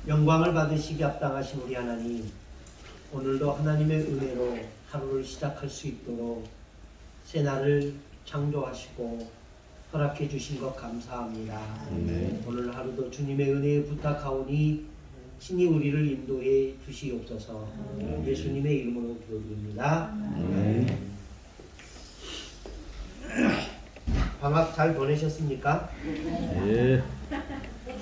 영광을 받으시기 합당하신 우리 하나님, 오늘도 하나님의 은혜로 하루를 시작할 수 있도록 새날을 창조하시고 허락해 주신 것 감사합니다. 오늘 하루도 주님의 은혜에 부탁하오니 친히 우리를 인도해 주시옵소서. 예수님의 이름으로 기도드립니다. 방학 잘 보내셨습니까? 예.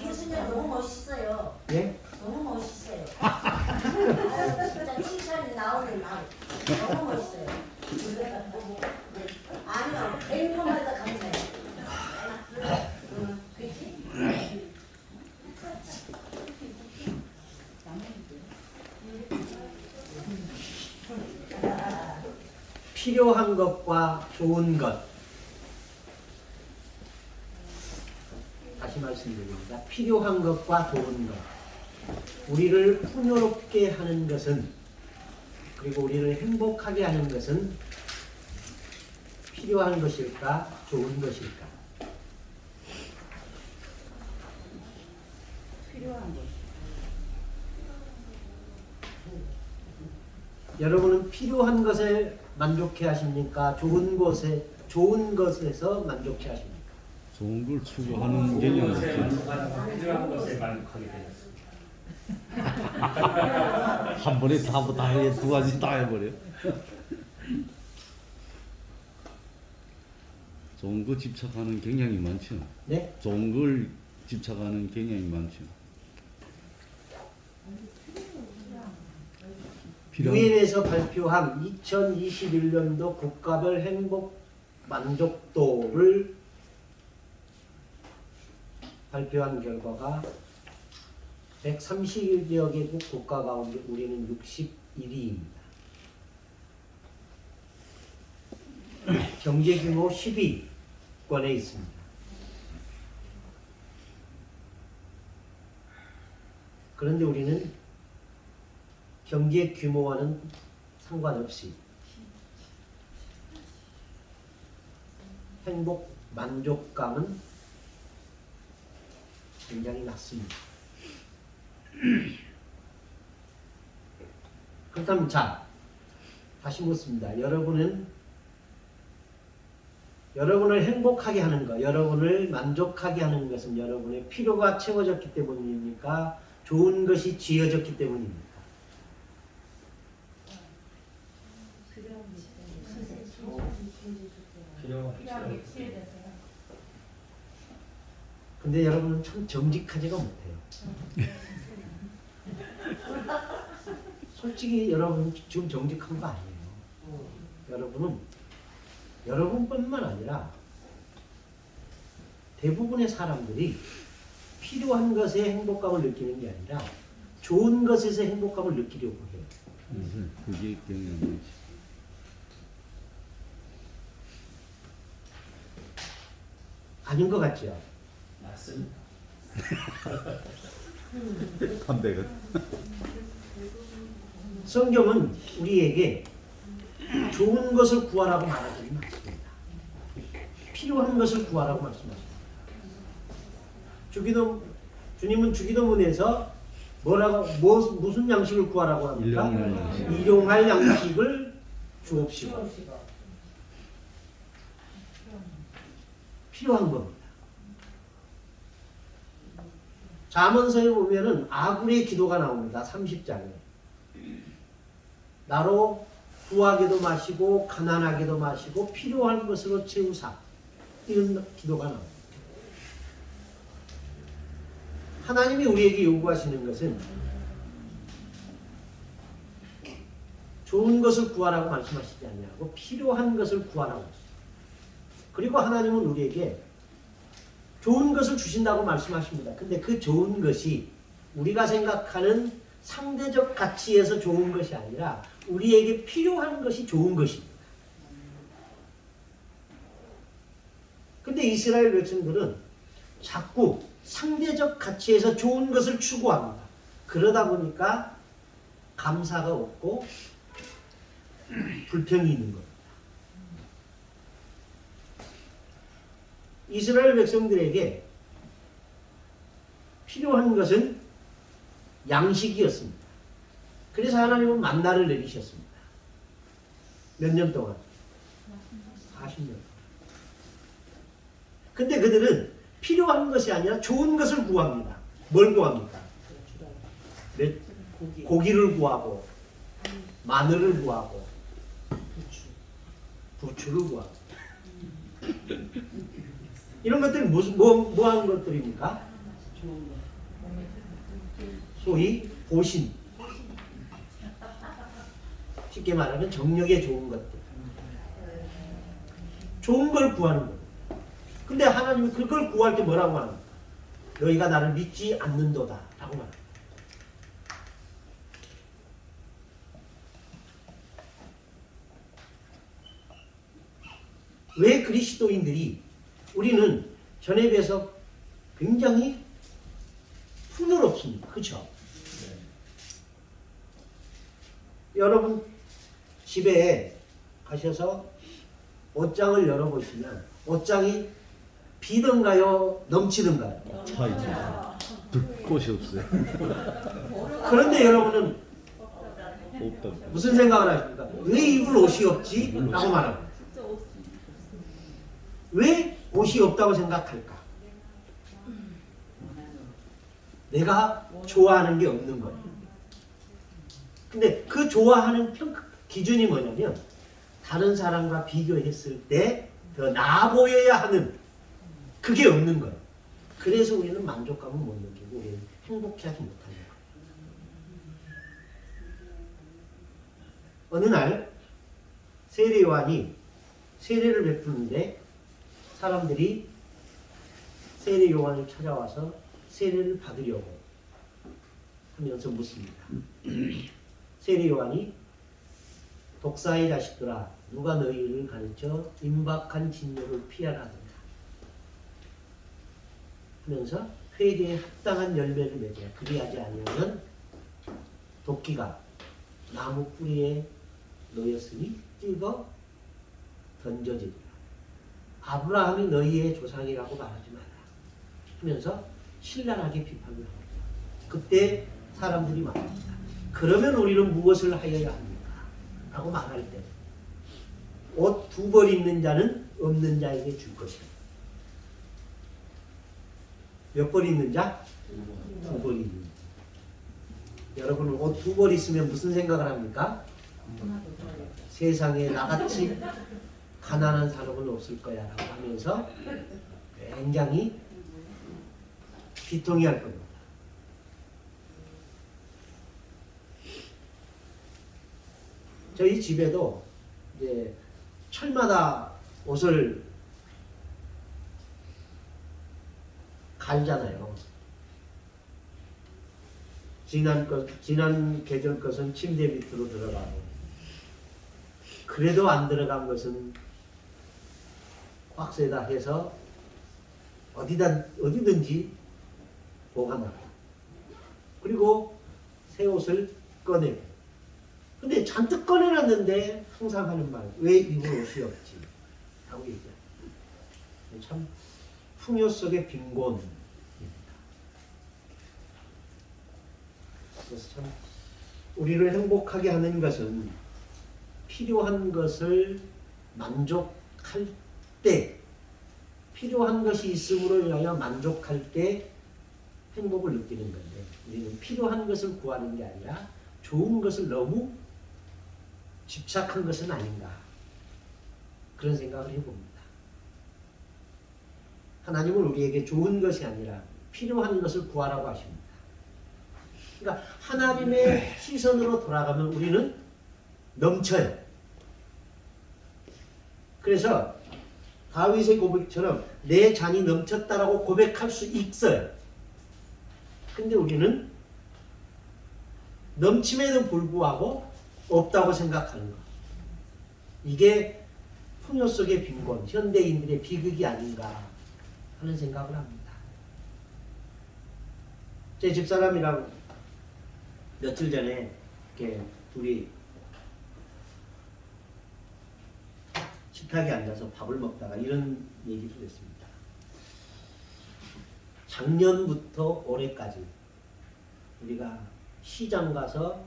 교수님 너무 멋있어요. 예? 너무 멋있어요. 아유, 진짜 칭찬이 나오는 말. 너무 멋있어요. 아니요, 배운 것마다 감사해요. 그치? 필요한 것과 좋은 것. 다시 말씀드립니다. 필요한 것과 좋은 것. 우리를 풍요롭게 하는 것은, 그리고 우리를 행복하게 하는 것은 필요한 것일까, 좋은 것일까? 필요한 것. 여러분은 필요한 것에 만족해 하십니까? 좋은 것에서 만족해 하십니까? 좋은 걸 추구하는 개념이 있죠. 필요한 것에 만족하게 되었습니다. 한 번에 다 해, 두 가지 다 해버려. 좋은 거 집착하는 경향이 많죠. 네? 좋은 걸 집착하는 경향이 많죠. 유엔에서 발표한 2021년도 국가별 행복 만족도를 발표한 결과가 131여 개국 국가 가운데 우리는 61위입니다. 경제 규모 10위권에 있습니다. 그런데 우리는 경제 규모와는 상관없이 행복 만족감은 굉장히 낮습니다. 그렇다면 자, 다시 묻습니다. 여러분을 행복하게 하는 것, 여러분을 만족하게 하는 것은 여러분의 필요가 채워졌기 때문입니까? 좋은 것이 지어졌기 때문입니까? 근데 여러분은 참 정직하지가 못해요. 솔직히 여러분 지금 정직한 거 아니에요. 여러분은 여러분뿐만 아니라 대부분의 사람들이 필요한 것에 행복감을 느끼는 게 아니라 좋은 것에서 행복감을 느끼려고 해요. 그게 경향이지. 아닌 것 같죠? 맞습니다. 담배가. 성경은 우리에게 좋은 것을 구하라고 말하지 않습니다. 필요한 것을 구하라고 말씀하십니다. 주님은 주기도문에서 무슨 양식을 구하라고 합니까? 일용할 양식을 주옵시고. 필요한 겁니다. 잠언서에 보면은 아굴의 기도가 나옵니다. 30장에. 나로 부하게도 마시고 가난하게도 마시고 필요한 것으로 채우사. 이런 기도가 나옵니다. 하나님이 우리에게 요구하시는 것은 좋은 것을 구하라고 말씀하시지 아니하고 필요한 것을 구하라고 하십니다. 그리고 하나님은 우리에게 좋은 것을 주신다고 말씀하십니다. 근데 그 좋은 것이 우리가 생각하는 상대적 가치에서 좋은 것이 아니라 우리에게 필요한 것이 좋은 것입니다. 근데 이스라엘 백성들은 자꾸 상대적 가치에서 좋은 것을 추구합니다. 그러다 보니까 감사가 없고 불평이 있는 겁니다. 이스라엘 백성들에게 필요한 것은 양식이었습니다. 그래서 하나님은 만나를 내리셨습니다. 몇 년 동안? 40년. 근데 그들은 필요한 것이 아니라 좋은 것을 구합니다. 뭘 구합니까? 고기를 구하고 마늘을 구하고 부추를 구하고 이런 것들이 뭐 하는 것들입니까? 소위 보신, 쉽게 말하면 정력에 좋은 것들, 좋은 걸 구하는 거예요. 근데 하나님은 그걸 구할 때 뭐라고 합니까? 너희가 나를 믿지 않는도다 라고 말합니다. 왜 그리스도인들이, 우리는 전에 비해서 굉장히 풍요롭습니다. 그렇죠? 여러분 집에 가셔서 옷장을 열어보시면 옷장이 비든가요? 넘치든가요? 차이죠. 둘 곳이 없어요. 그런데 여러분은 없다. 무슨 생각을 하십니까? 왜 입을 옷이 없지? 라고 말합니다. 왜 옷이 없다고 생각할까? 내가 좋아하는 게 없는 거예요. 근데 그 좋아하는 기준이 뭐냐면 다른 사람과 비교했을 때 더 나아 보여야 하는, 그게 없는 거예요. 그래서 우리는 만족감을 못 느끼고 우리는 행복해하지 못하는 거예요. 어느 날 세례 요한이 세례를 베푸는데 사람들이 세례 요한을 찾아와서 세례를 받으려고 하면서 묻습니다. 세례 요한이 독사의 자식들아, 누가 너희를 가르쳐 임박한 진노를 피하라 하느냐 하면서 회개에 합당한 열매를 맺어야, 그리하지 아니하면 도끼가 나무 뿌리에 놓였으니 찍어 던져지리라. 아브라함이 너희의 조상이라고 말하지 마라 하면서 신랄하게 비판을 합니다. 그때 사람들이 말합니다. 그러면 우리는 무엇을 하여야 합니까? 라고 말할 때 옷 2벌 입는 자는 없는 자에게 줄 것이다. 몇 벌 입는 자? 2벌 입는 자. 여러분은 옷 2벌 있으면 무슨 생각을 합니까? 세상에 나같이 가난한 사람은 없을 거야 라고 하면서 굉장히 비통해할 겁니다. 저희 집에도 이제 철마다 옷을 갈잖아요. 지난 계절 것은 침대 밑으로 들어가고, 그래도 안 들어간 것은 박스에다 해서 어디든지 보관하고, 그리고 새 옷을 꺼내고. 근데 잔뜩 꺼내놨는데 항상 하는 말, 왜 입을 옷이 없지? 라고 얘기해요. 참 풍요 속의 빈곤입니다. 그래서 참 우리를 행복하게 하는 것은 필요한 것을 만족할 때, 필요한 것이 있음으로 인하여 만족할 때 행복을 느끼는 건데, 우리는 필요한 것을 구하는 게 아니라 좋은 것을 너무 집착한 것은 아닌가, 그런 생각을 해봅니다. 하나님은 우리에게 좋은 것이 아니라 필요한 것을 구하라고 하십니다. 그러니까 하나님의 시선으로 돌아가면 우리는 넘쳐요. 그래서 다윗의 고백처럼 내 잔이 넘쳤다라고 고백할 수 있어요. 근데 우리는 넘침에도 불구하고 없다고 생각하는 것, 이게 풍요 속의 빈곤, 현대인들의 비극이 아닌가 하는 생각을 합니다. 제 집사람이랑 며칠 전에 이렇게 둘이 식탁에 앉아서 밥을 먹다가 이런 얘기를 했습니다. 작년부터 올해까지 우리가 시장 가서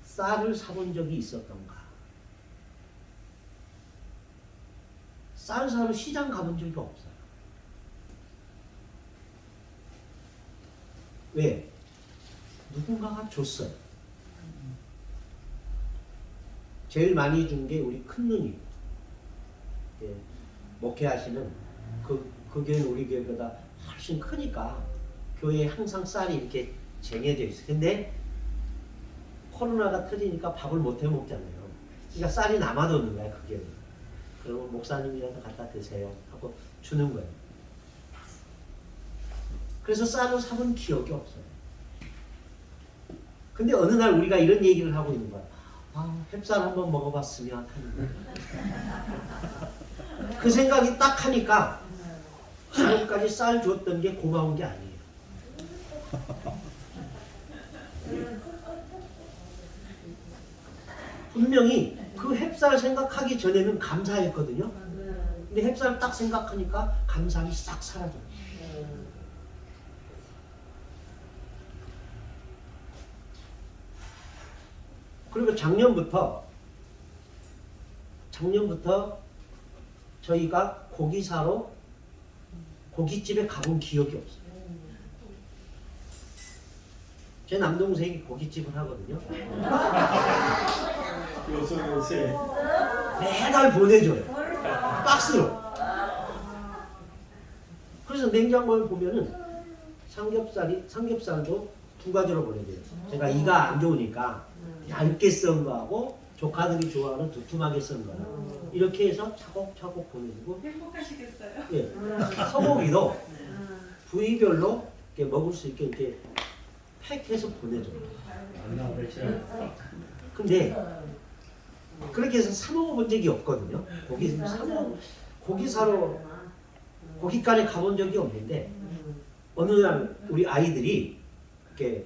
쌀을 사본 적이 있었던가? 쌀 사러 시장 가본 적이 없어요. 왜? 누군가가 줬어요. 제일 많이 준 게 우리 큰 누님. 예, 목회하시는 그 교회는 우리 교회보다 훨씬 크니까 교회에 항상 쌀이 이렇게 쟁여져 있어요. 근데 코로나가 터지니까 밥을 못 해 먹잖아요. 그러니까 쌀이 남아도는 거야, 그 교회는. 그러면 목사님이라도 갖다 드세요 하고 주는 거예요. 그래서 쌀을 사본 기억이 없어요. 근데 어느 날 우리가 이런 얘기를 하고 있는 거야. 아, 햅쌀 한번 먹어봤으면 하는 거야. 그 생각이 딱 하니까 지금까지 쌀 줬던 게 고마운 게 아니에요. 분명히 그 햅쌀 생각하기 전에는 감사했거든요. 근데 햅쌀 딱 생각하니까 감사함이 싹 사라져요. 그리고 작년부터 저희가 고기 사러 고깃집에 가본 기억이 없어요. 제 남동생이 고깃집을 하거든요. 요새 매달 보내줘요. 박스로. 그래서 냉장고를 보면은 삼겹살도 두 가지로 보내줘요. 제가 이가 안 좋으니까 얇게 썬 거하고 조카들이 좋아하는 두툼하게 썬 거요. 이렇게 해서 차곡차곡 보내주고. 행복하시겠어요? 예. 소고기도 부위별로 이렇게 먹을 수 있게 이렇게 팩해서 보내줘요. 근데 그렇게 해서 사 먹어본 적이 없거든요. 고기 사러 고깃간에 가본 적이 없는데 어느 날 우리 아이들이 이렇게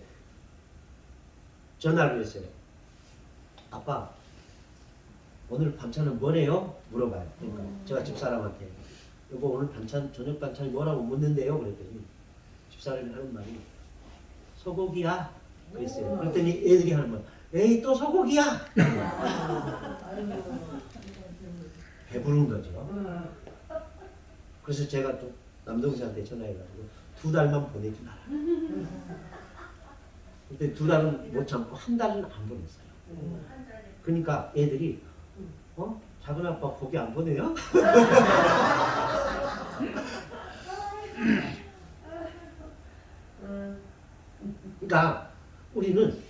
전화를 했어요. 아빠, 오늘 반찬은 뭐래요? 물어봐요. 그러니까 제가 집사람한테 여보 오늘 반찬 저녁 반찬이 뭐라고 묻는데요? 그랬더니 집사람이 하는 말이 소고기야. 그랬어요. 그랬더니 애들이 하는 말, 에이 또 소고기야. 배부른 거죠. 그래서 제가 또 남동생한테 전화해가지고 2달만 보내지 마라. 근데 2달은 못 참고 1달은 안 보냈어요. 그러니까 애들이 작은 아빠 고기 안 보내요? 그러니까 우리는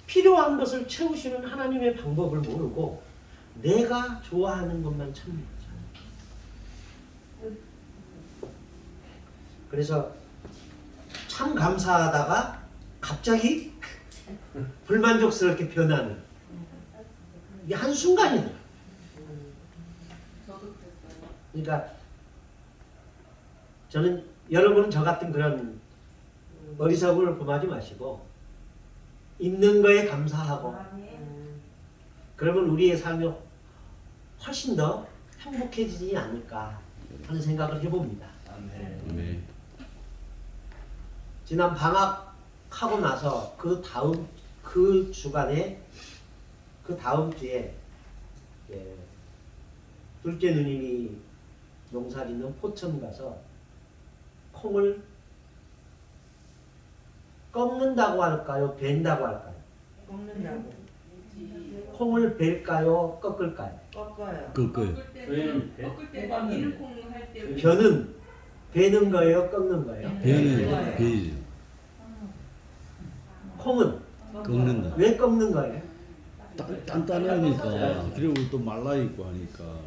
필요한 것을 채우시는 하나님의 방법을 모르고 내가 좋아하는 것만 찾는 거죠. 그래서 참 감사하다가 갑자기 불만족스럽게 변하는 이게 한순간이에요. 그러니까 저는 여러분은 저 같은 그런 어리석음을 범하지 마시고 있는 거에 감사하고 그러면 우리의 삶이 훨씬 더 행복해지지 않을까 하는 생각을 해봅니다. 네. 지난 방학하고 나서 그 다음 주에 둘째 누님이 농사 짓는 포천 가서 콩을 꺾는다고 할까요? 벤다고 할까요? 먹는다고. 콩을 벨까요? 꺾을까요? 꺾어요. 그거요. 꺾을 때 미는콩 할 때. 벼는 베는 거예요? 꺾는 거예요? 배는 배이죠. 콩은 꺾는다. 왜 꺾는 거예요? 단단하니까 그리고 또 말라 있고 하니까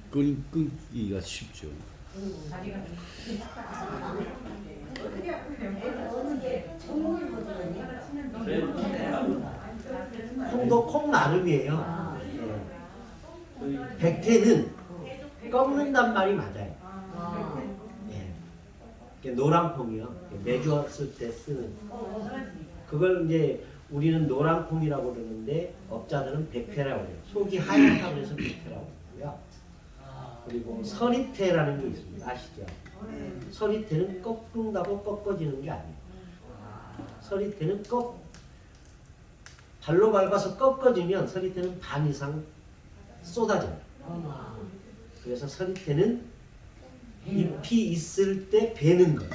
끊기가 쉽죠. 콩도 콩 나름이에요. 백태는 꺾는단 말이 맞아요. 노란 콩이요. 매주 왔을 때 쓰는. 그걸 이제 우리는 노란 콩이라고 그러는데 업자들은 백태라고 해요. 속이 하얗다고 해서 백태라고 그러고요. 그리고 서리태라는 게 있습니다. 아시죠? 서리태는 꺾는다고 꺾어지는 게 아니에요. 서리태는 발로 밟아서 꺾어지면 서리태는 반 이상 쏟아져요. 그래서 서리태는 잎이 있을 때 베는 거예요.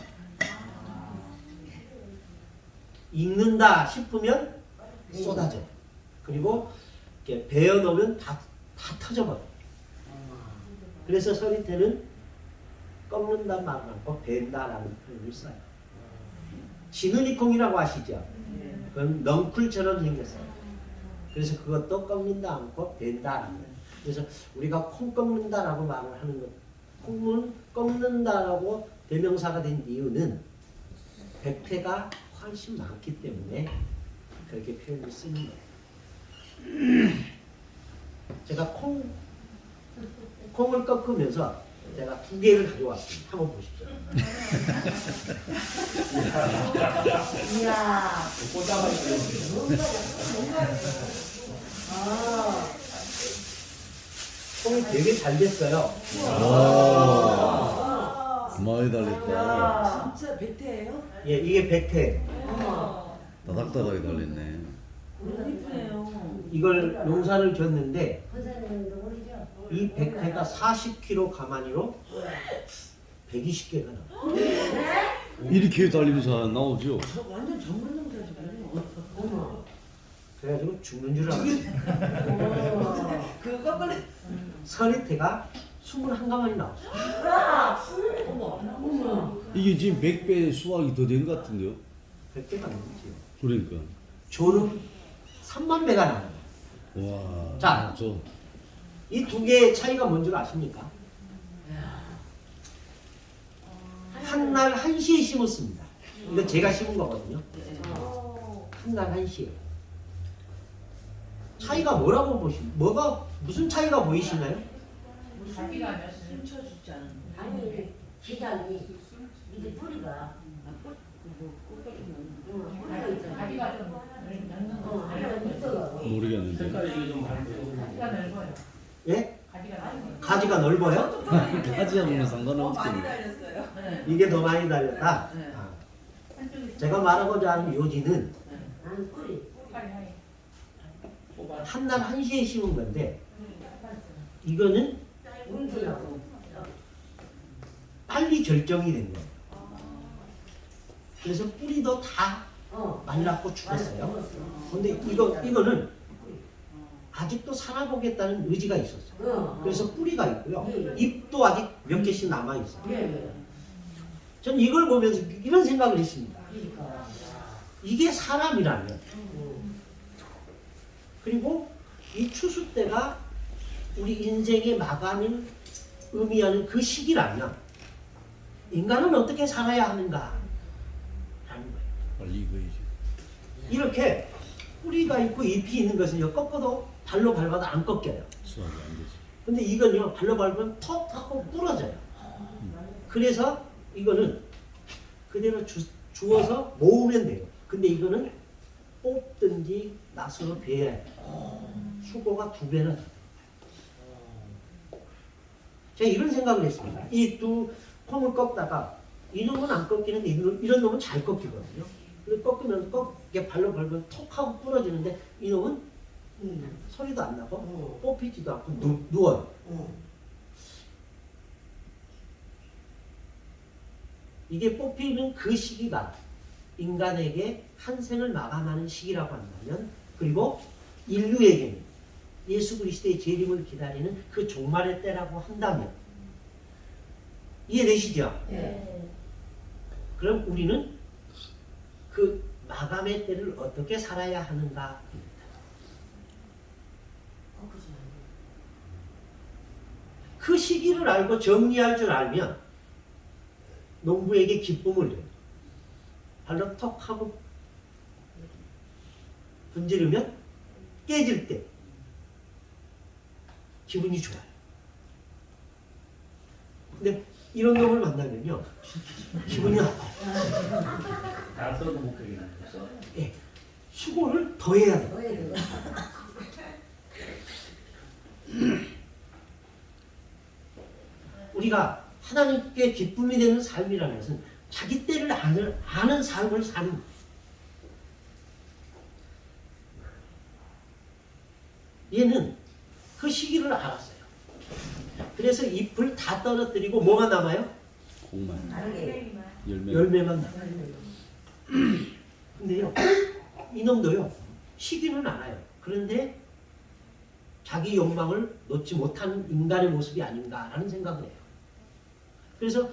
익는다 싶으면 쏟아져요. 그리고 이렇게 베어 놓으면 다 터져버려요. 그래서 서리태는 꺾는다 말은 않고 벤다라는 표현을 써요. 지느니콩이라고 아시죠? 그건 넝쿨처럼 생겼어요. 그래서 그것도 꺾는다 않고 벤다라는 거예요. 그래서 우리가 콩 꺾는다라고 말을 하는 것, 콩은 꺾는다라고 대명사가 된 이유는 백태가 훨씬 많기 때문에 그렇게 표현을 쓰는 거예요. 제가 콩을 꺾으면서 제가 2개를 가져왔습니다. 한번 보십시오. 이야. 꽃다발 그렸어요. 콩이 되게 잘 됐어요. 많이 달렸다. 진짜 백태예요? 예, 이게 백태. 다닥다닥이 달렸네. 너무 이쁘네요. 이걸 농사를 줬는데 선생님도 모르죠? 이 백태가 40kg 가마니로 120개가 나와요. 이렇게 달리면서 나오죠. 저 완전 전문 농사시군요. 그래가지고 죽는 줄 알았어요. 그거 꺾을래? 서리태가 21가마니 나왔어요. 어머. 이게 지금 100배 수확이 더 된 것 같은데요. 100개가 넘지요. 그러니까. 조는 3만 배가 나와요. 와. 자. 저 이 2개의 차이가 뭔 줄 아십니까? 한날 1시에 심었습니다. 이거 제가 심은 거거든요. 한날 1시에. 차이가 뭐라고 무슨 차이가 보이시나요? 숨쳐주지 않은 거. 아니, 기장이 이게 뿌리가 가지가 좀 모르겠는데. 색깔이 이게 좀 밝고. 가지가 넓어요. 예? 가지가 넓어요. 가지가 넓어요? 가지하고는 많이 상관없겠네. 달렸어요. 네. 이게 더 많이 달렸다? 네. 아. 한쪽이 제가 말하고자 하는 요지는 나는 뿌리. 색깔이 하얘. 한날 1시에 심은 건데 이거는 운기라고. 빨리 결정이 된 거예요. 그래서 뿌리도 다 말랐고 죽었어요. 근데 이거는 아직도 살아보겠다는 의지가 있었어요. 그래서 뿌리가 있고요. 잎도 아직 몇 개씩 남아있어요. 전 이걸 보면서 이런 생각을 했습니다. 이게 사람이라면, 그리고 이 추수 때가 우리 인생의 마감을 의미하는 그 시기라면 인간은 어떻게 살아야 하는가 라는 거예요. 빨리 익어야지. 이렇게 뿌리가 있고 잎이 있는 것은요, 꺾어도 발로 밟아도 안 꺾여요. 수확이 안 되지. 근데 이건요, 발로 밟으면 턱 하고 부러져요. 그래서 이거는 그대로 주워서 모으면 돼요. 근데 이거는 뽑든지 낫으로 베야 해요. 수고가 2배나 돼요. 제가 이런 생각을 했습니다. 이 두 콩을 꺾다가 이놈은 안 꺾이는데 이런 놈은 잘 꺾이거든요. 근데 꺾으면 이게 발로 밟으면 톡 하고 부러지는데 이놈은 소리도 안 나고 뽑히지도 않고 누워요. 이게 뽑히는 그 시기가 인간에게 한 생을 마감하는 시기라고 한다면, 그리고 인류에게는 예수 그리스도의 재림을 기다리는 그 종말의 때라고 한다면, 이해되시죠? 네. 그럼 우리는 그 마감의 때를 어떻게 살아야 하는가? 그 시기를 알고 정리할 줄 알면 농부에게 기쁨을 줘요. 발로 턱 하고 분지르면 깨질 때 기분이 좋아요. 근데 이런 놈을 만나면요, 기분이 나빠요. 다 써도 못 그리나. 예, 수고를 더 해야 돼요. 너의 그거. 우리가 하나님께 기쁨이 되는 삶이라는 것은 자기 때를 아는 삶을 사는 거예요. 얘는 그 시기를 알았어요. 그래서 잎을 다 떨어뜨리고 뭐가 남아요? 공만 날개. 열매. 열매만 남아요. 근데요, 이놈도요, 시기는 알아요. 그런데 자기 욕망을 놓지 못한 인간의 모습이 아닌가라는 생각을 해요. 그래서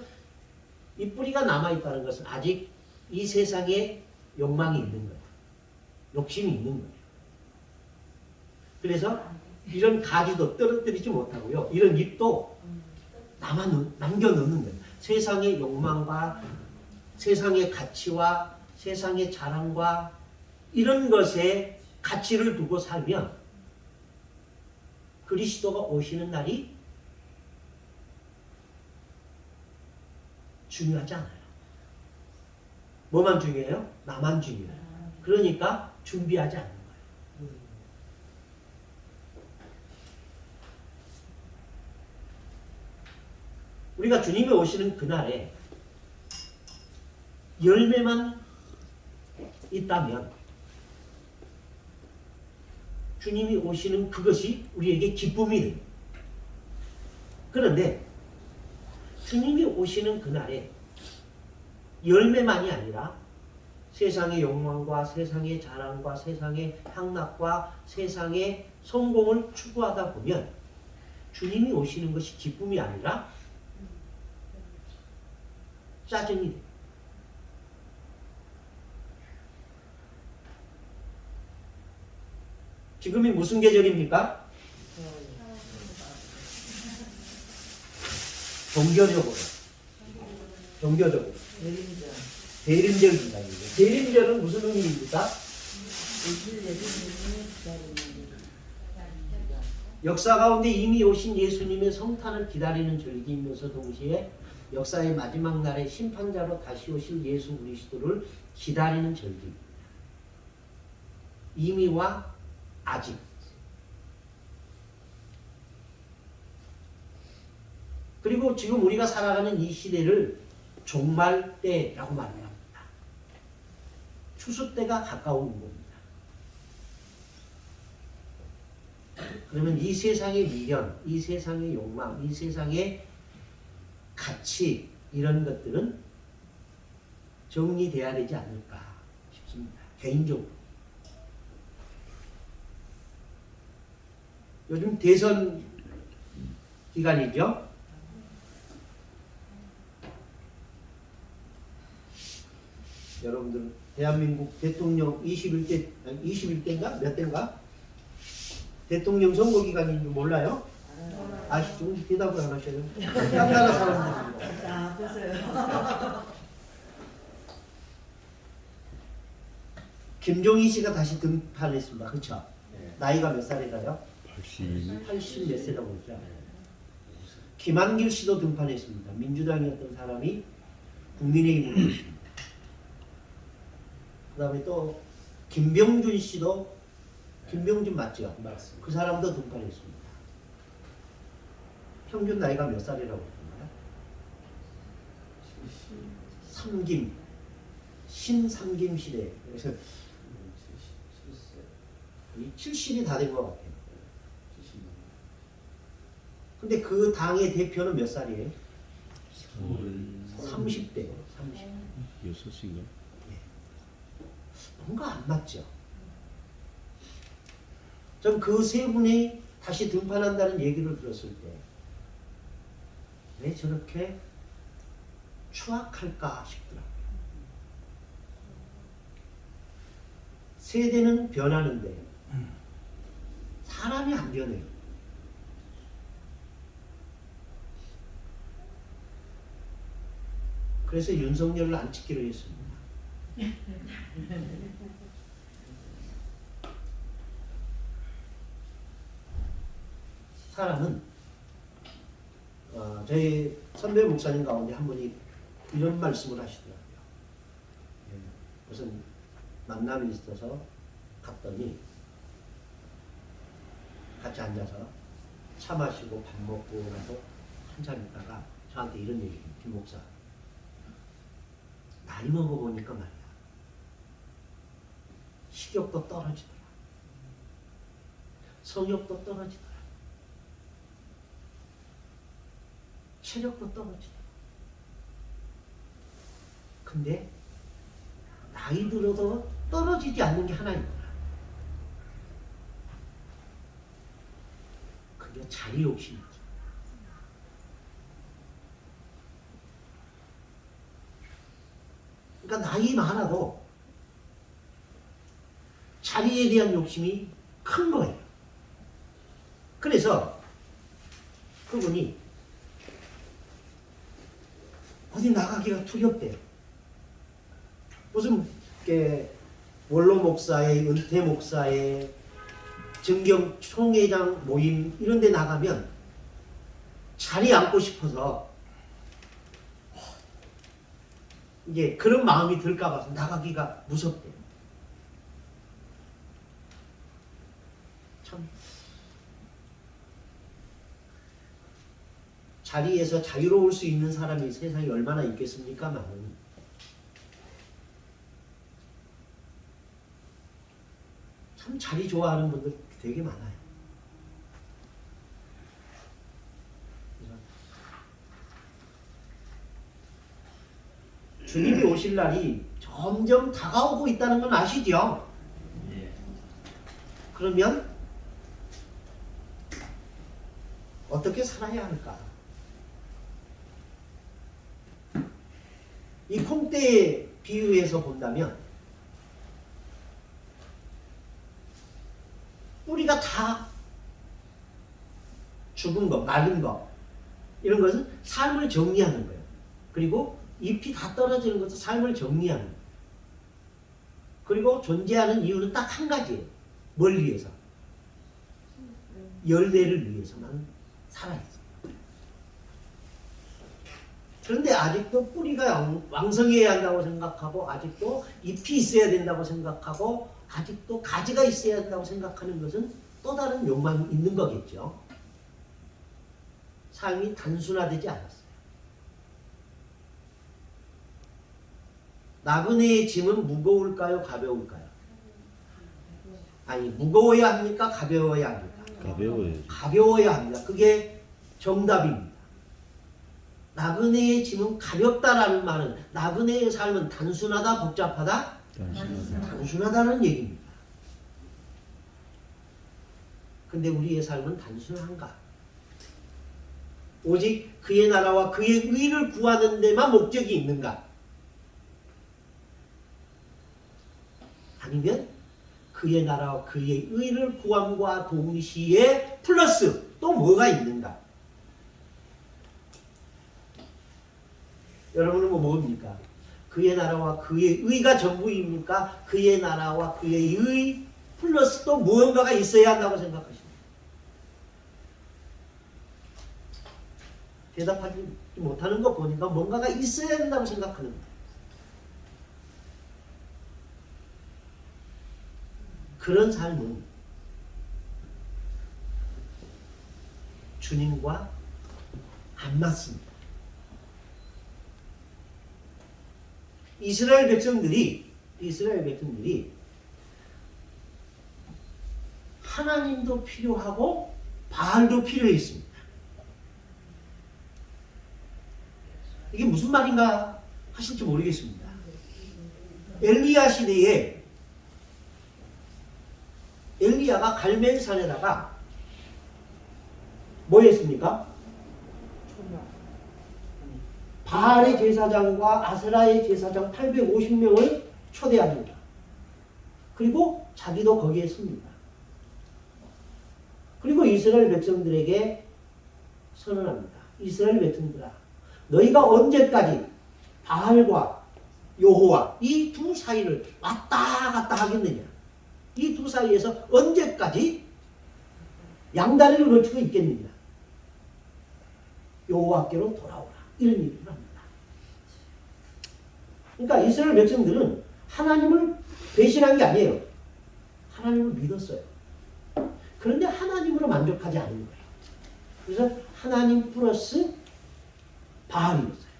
이 뿌리가 남아있다는 것은 아직 이 세상에 욕망이 있는 거예요. 욕심이 있는 거예요. 그래서 이런 가지도 떨어뜨리지 못하고요. 이런 잎도 남겨놓는 거예요. 세상의 욕망과 세상의 가치와 세상의 자랑과 이런 것에 가치를 두고 살면 그리스도가 오시는 날이 중요하지 않아요. 뭐만 중요해요? 나만 중요해요. 그러니까 준비하지 않는 거예요. 우리가 주님이 오시는 그날에 열매만 있다면 주님이 오시는 그것이 우리에게 기쁨이 돼요. 그런데 주님이 오시는 그날에 열매만이 아니라 세상의 욕망과 세상의 자랑과 세상의 향락과 세상의 성공을 추구하다 보면 주님이 오시는 것이 기쁨이 아니라 짜증이 돼요. 지금이 무슨 계절입니까? 종교적으로 내림자. 대림절 기간이에요. 대림절은 무슨 의미입니까? 오실 예수님을 기다리는 역사 가운데 이미 오신 예수님의 성탄을 기다리는 절기이면서 동시에 역사의 마지막 날에 심판자로 다시 오실 예수 그리스도를 기다리는 절기입니다. 이미와 아직. 그리고 지금 우리가 살아가는 이 시대를 종말 때라고 말을 합니다. 추수 때가 가까운 겁니다. 그러면 이 세상의 미련, 이 세상의 욕망, 이 세상의 가치 이런 것들은 정리돼야 되지 않을까 싶습니다. 개인적으로. 요즘 대선 기간이죠. 여러분들 대한민국 대통령 21대인가? 몇 대인가? 대통령 선거 기간인 줄 몰라요? 아시죠? 대답을 안 하셔요. 딴 나라 사람들입니다. 아, 보세요. 김종인 씨가 다시 등판했습니다. 그렇죠? 네. 나이가 몇 살이라요? 80 몇 세라고 그러죠. 김한길 씨도 등판했습니다. 민주당이었던 사람이 국민의힘으로 오십니다. 그 다음에 또 김병준 씨도 김병준 맞죠? 맞습니다. 그 사람도 등판했습니다. 평균 나이가 몇 살이라고 그러나요? 삼김, 신삼김 시대. 그래서 70이 다 된 것 같아요. 근데 그 당의 대표는 몇 살이에요? 30대. 30. 6인가? 뭔가 안 맞죠? 전 그 세 분이 다시 등판한다는 얘기를 들었을 때 왜 저렇게 추악할까 싶더라고요. 세대는 변하는데 사람이 안 변해요. 그래서 윤석열을 안 찍기로 했습니다. 사람은 저희 선배 목사님 가운데 한 분이 이런 말씀을 하시더라고요. 무슨 만남이 있어서 갔더니 같이 앉아서 차 마시고 밥 먹고 나서 한참 있다가 저한테 이런 얘기해요. 김 목사, 나이 먹어보니까 말이야, 식욕도 떨어지더라. 성욕도 떨어지더라. 체력도 떨어지더라. 근데 나이 들어도 떨어지지 않는 게 하나 있더라. 그게 자리 욕심이지. 그러니까 나이 많아도 자리에 대한 욕심이 큰 거예요. 그래서 그분이 어디 나가기가 두렵대요. 무슨 원로 목사의, 은퇴 목사의, 정경 총회장 모임 이런 데 나가면 자리 앉고 싶어서 이제 그런 마음이 들까 봐서 나가기가 무섭대요. 참 자리에서 자유로울 수 있는 사람이 세상에 얼마나 있겠습니까만은 참 자리 좋아하는 분들 되게 많아요. 주님이 오실 날이 점점 다가오고 있다는 건 아시죠? 예. 그러면 어떻게 살아야 할까? 이 콩대에 비유해서 본다면 뿌리가 다 죽은 거, 마른 거 이런 것은 삶을 정리하는 거예요. 그리고 잎이 다 떨어지는 것도 삶을 정리하는 거예요. 그리고 존재하는 이유는 딱 한 가지예요. 뭘 위해서? 열매를 위해서만 살아있어요. 그런데 아직도 뿌리가 왕성해야 한다고 생각하고 아직도 잎이 있어야 된다고 생각하고 아직도 가지가 있어야 한다고 생각하는 것은 또 다른 욕망이 있는 거겠죠. 삶이 단순화되지 않았어요. 나그네의 짐은 무거울까요? 가벼울까요? 아니 무거워야 합니까? 가벼워야 합니까? 가벼워야지. 가벼워야 합니다. 그게 정답입니다. 나그네의 짐은 가볍다라는 말은 나그네의 삶은 단순하다, 복잡하다? 단순하다는 얘기입니다. 근데 우리의 삶은 단순한가? 오직 그의 나라와 그의 의를 구하는 데만 목적이 있는가? 아니면 그의 나라와 그의 의를 구함과 동시에 플러스 또 뭐가 있는가? 여러분은 뭡니까? 그의 나라와 그의 의가 전부입니까? 그의 나라와 그의 의 플러스 또 무언가가 있어야 한다고 생각하십니까? 대답하지 못하는 거 보니까 뭔가가 있어야 된다고 생각하는 거예요. 그런 삶은 주님과 안 맞습니다. 이스라엘 백성들이 하나님도 필요하고 바알도 필요했습니다. 이게 무슨 말인가 하실지 모르겠습니다. 엘리야 시대에 엘리야가 갈멜산에다가 뭐 했습니까? 바알의 제사장과 아세라의 제사장 850명을 초대합니다. 그리고 자기도 거기에 씁니다. 그리고 이스라엘 백성들에게 선언합니다. 이스라엘 백성들아, 너희가 언제까지 바알과 여호와 이 두 사이를 왔다 갔다 하겠느냐? 이 두 사이에서 언제까지 양다리를 걸치고 있겠느냐? 여호와께로 돌아오라. 이런 얘기를 합니다. 그러니까 이스라엘 백성들은 하나님을 배신한 게 아니에요. 하나님을 믿었어요. 그런데 하나님으로 만족하지 않은 거예요. 그래서 하나님 플러스 바알이었어요.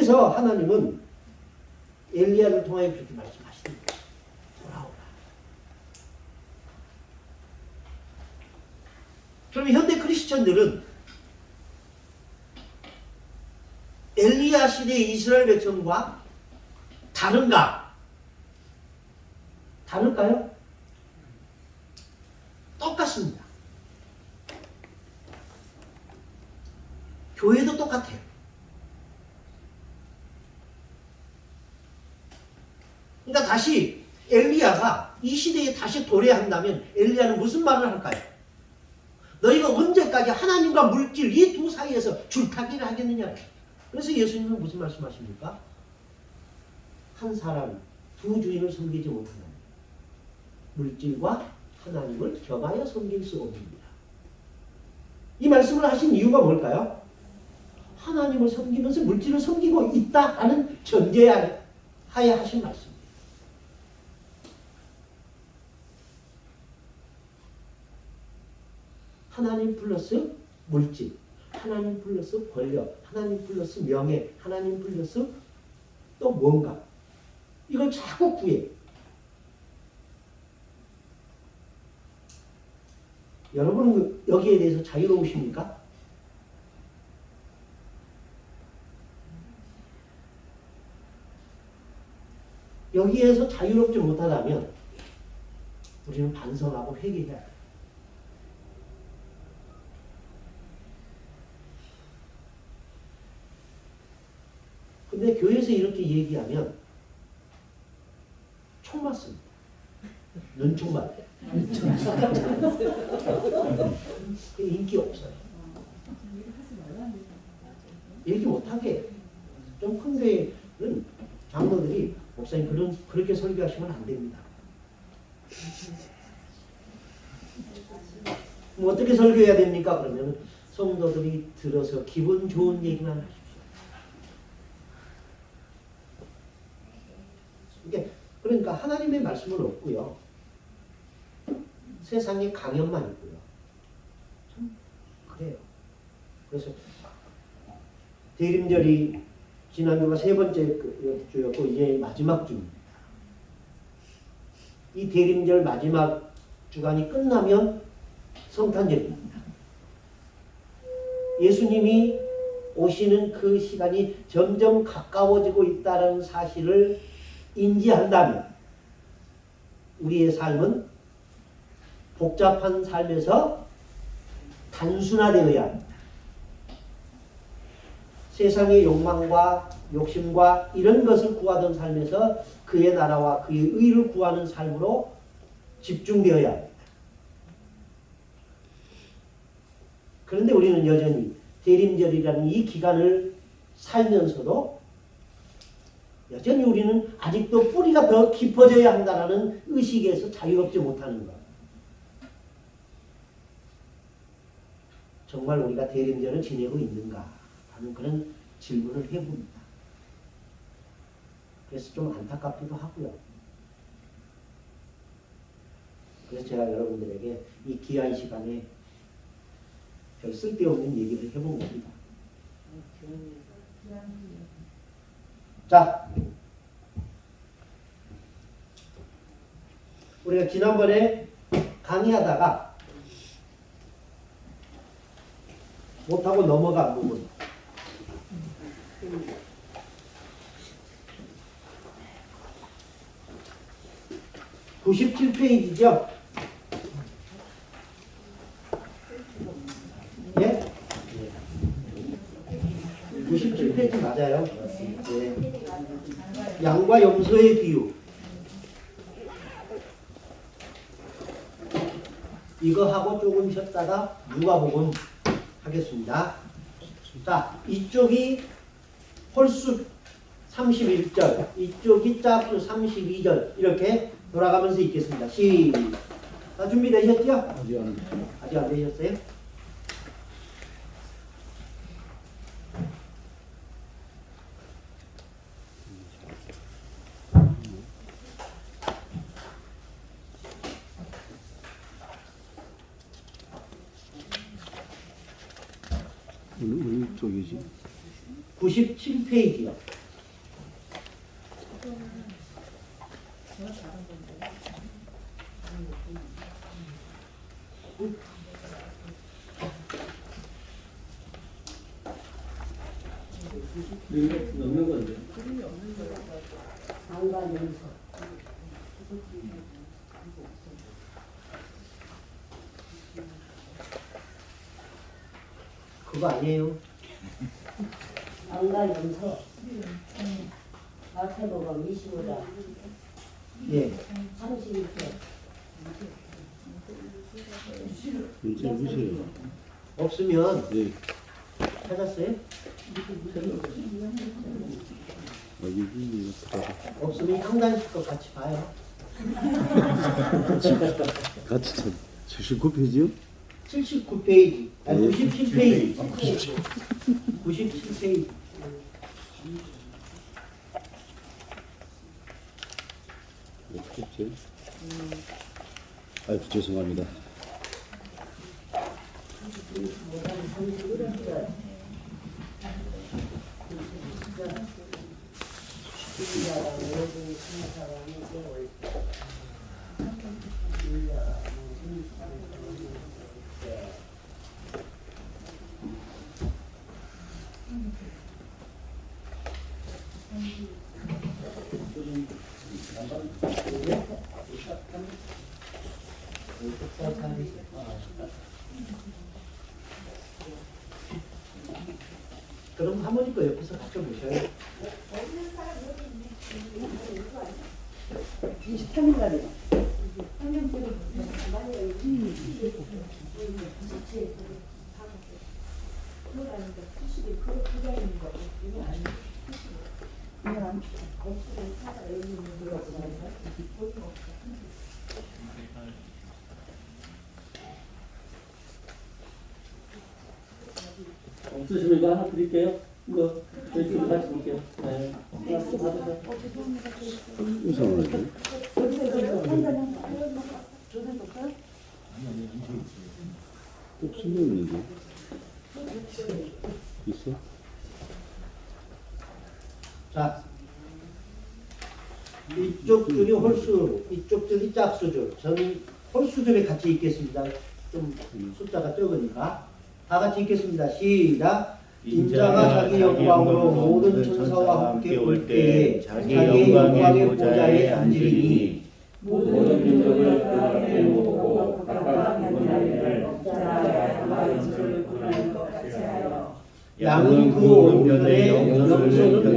그래서 하나님은 엘리야를 통하여 그렇게 말씀하십니다. 돌아오라. 그럼 현대 크리스천들은 엘리야 시대의 이스라엘 백성과 다른가? 다를까요? 똑같습니다. 교회도 똑같아요. 그러니까 다시 엘리야가 이 시대에 다시 도래한다면 엘리야는 무슨 말을 할까요? 너희가 언제까지 하나님과 물질 이 두 사이에서 줄타기를 하겠느냐. 그래서 예수님은 무슨 말씀하십니까? 한 사람 두 주인을 섬기지 못하는 물질과 하나님을 겸하여 섬길 수 없습니다. 이 말씀을 하신 이유가 뭘까요? 하나님을 섬기면서 물질을 섬기고 있다라는 전제하에 하신 말씀입니다. 하나님 플러스 물질, 하나님 플러스 권력, 하나님 플러스 명예, 하나님 플러스 또 뭔가 이걸 자꾸 구해. 여러분은 여기에 대해서 자유로우십니까? 여기에서 자유롭지 못하다면 우리는 반성하고 회개해야 돼요. 근데 교회에서 이렇게 얘기하면 총 맞습니다. 눈총 맞아요. 인기 없어요. 얘기 못하게 좀 큰 교회는 장로들이 목사님 그렇게 설교하시면 안 됩니다. 뭐 어떻게 설교해야 됩니까? 그러면 성도들이 들어서 기분 좋은 얘기만 하십시오. 그러니까 하나님의 말씀은 없고요. 세상에 강연만 있고요. 참 그래요. 그래서 대림절이 지난주가 세 번째 주였고 이제 마지막 주입니다. 이 대림절 마지막 주간이 끝나면 성탄절입니다. 예수님이 오시는 그 시간이 점점 가까워지고 있다는 사실을 인지한다면 우리의 삶은 복잡한 삶에서 단순화되어야 합니다. 세상의 욕망과 욕심과 이런 것을 구하던 삶에서 그의 나라와 그의 의를 구하는 삶으로 집중되어야 합니다. 그런데 우리는 여전히 대림절이라는 이 기간을 살면서도 여전히 우리는 아직도 뿌리가 더 깊어져야 한다는 의식에서 자유롭지 못하는 것. 정말 우리가 대림절을 지내고 있는가 하는 그런 질문을 해봅니다. 그래서 좀 안타깝기도 하고요. 그래서 제가 여러분들에게 이 귀한 시간에 별 쓸데없는 얘기를 해본 겁니다. 자, 우리가 지난번에 강의하다가 못하고 넘어간 부분. (97페이지죠) 예? 97페이지 맞아요. 예. 양과 염소의 비유. 이거 하고 조금 쉬었다가 누가복음 하겠습니다. 자, 이쪽이 홀수 31절, 이쪽이 짝수 32절 이렇게 돌아가면서 읽겠습니다. 시작. 준비되셨죠? 아직 안 되셨어요? 어느 쪽이지? 97페이지요. 넣는 건데. 안가면서 그거 아니에요. 안가면서 마태복음 25장 예. 32절 문제 보세요. 없으면 네. 찾았어요? 여기 없으면 향단식 거 같이 봐요. 같이 찾. 79페이지요? 79페이지. 아니, 예. 97페이지. 97페이지. 어떻게 했지? 아유 죄송합니다. 25장 31절 그럼 할머니 거 옆에서 같이 보셔요. 23일날이요. 없으시면 이거 하나 드릴게요. 이거 저희 같이 볼게요. 네. 받으세요. 이상하네. 꼭 숨겼는데. 있어? 자, 이쪽 줄이 홀수, 이쪽 줄이 짝수줄. 저는 홀수줄에 같이 읽겠습니다. 좀 숫자가 적으니까. 다 같이 읽겠습니다. 시작. 인자가 자기 영광으로 모든 천사와 함께 올 때에 자기 영광의 보좌에 앉으리니 모든 민족을 그 앞에 모으고 각각 그분 자리를 양은 그 오른편에 영소는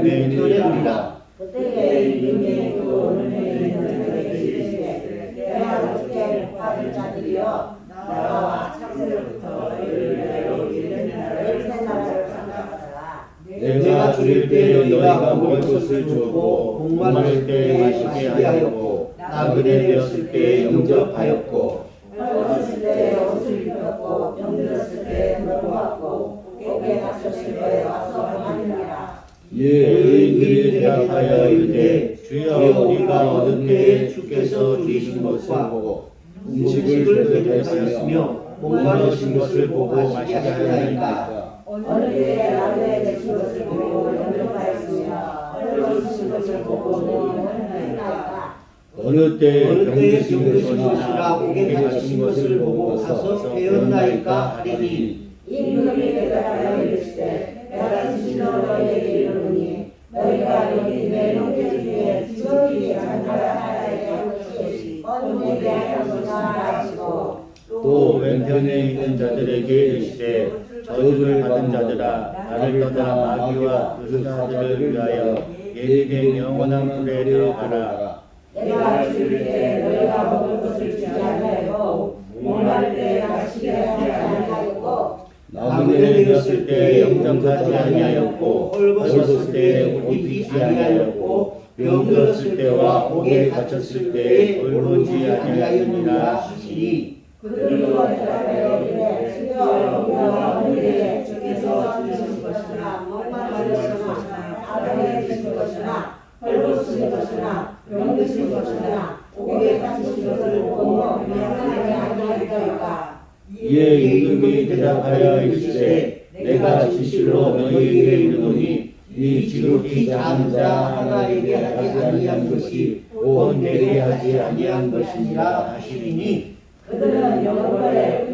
왼편에 두리라. 그때에 이름이 그 오른편에 있는 자들에게 이르시되 내가 주께 복받은 자들이여 나와 창세로부터 너희를 위하여 이르는 나를 새 나라를 생각하라. 내가 줄일 때 너희가 먹을 것을 주었고 목마를 때 마시게 하였고 나그네 되었을 때 영접하였고 헐벗을 때 옷을 입혔고 병들었을 때 먹어왔고 고개 다쳤을 때 와서 하느니라. 예, 의인들이 대답하여 이르되 주여 우리가 얻은 때에 주께서 주신 것을 보고 음식을 대접하였으며 목마르신 것을 보고 마시게 하였나이까. 어느 때에 나그네 되신 것을 보고 영접하였으며 헐벗으신 것을 보고 먹었나이까. 어느 때 병드신 병드신 것이나 목에 다친 것을 보고 가서 배웠나이까 하리니 임금이 대답하여 이르시되 내가 진실로 너희에게 이르노니 너희가 여기 내 형제 중에 지극히 장가라 하나에게 한 것이 뻔히 대한 것이나 하시고 또 왼편에 있는 자들에게 이르시되 저주를 받은 자들아 나를 떠나 마귀와 그 사자들을 위하여 예비된 영원한 불에 들어가라. 내가 죽을 때 너희가 먹을 것을 주지 아니하였고 목마를 때 마시게 하지 아니하였고 나그네 되었을 때 영접하지 아니하였고 헐벗었을 때 옷 입지 아니하였고 병들었을 때와 목에 다쳤을 때에 돌보지 아니하였느니라 하시니 그들로 대답하여 이르되 주여 영광과 은혜에 주께서 주신 것이나 목마르신 것이나 나그네 되신 것이나 헐벗으신 것이나 병드신 것이나 목에 다치신 것을 보고 명하지 아니하였더이까. 이에 임금이 대답하여 이르시되 내가 진실로 너희에게 이르노니 이 지극히 작은 자 하나에게 하지 아니한 것이 온 내게 하지 아니한 것이니라 하시리니 그들은 영벌에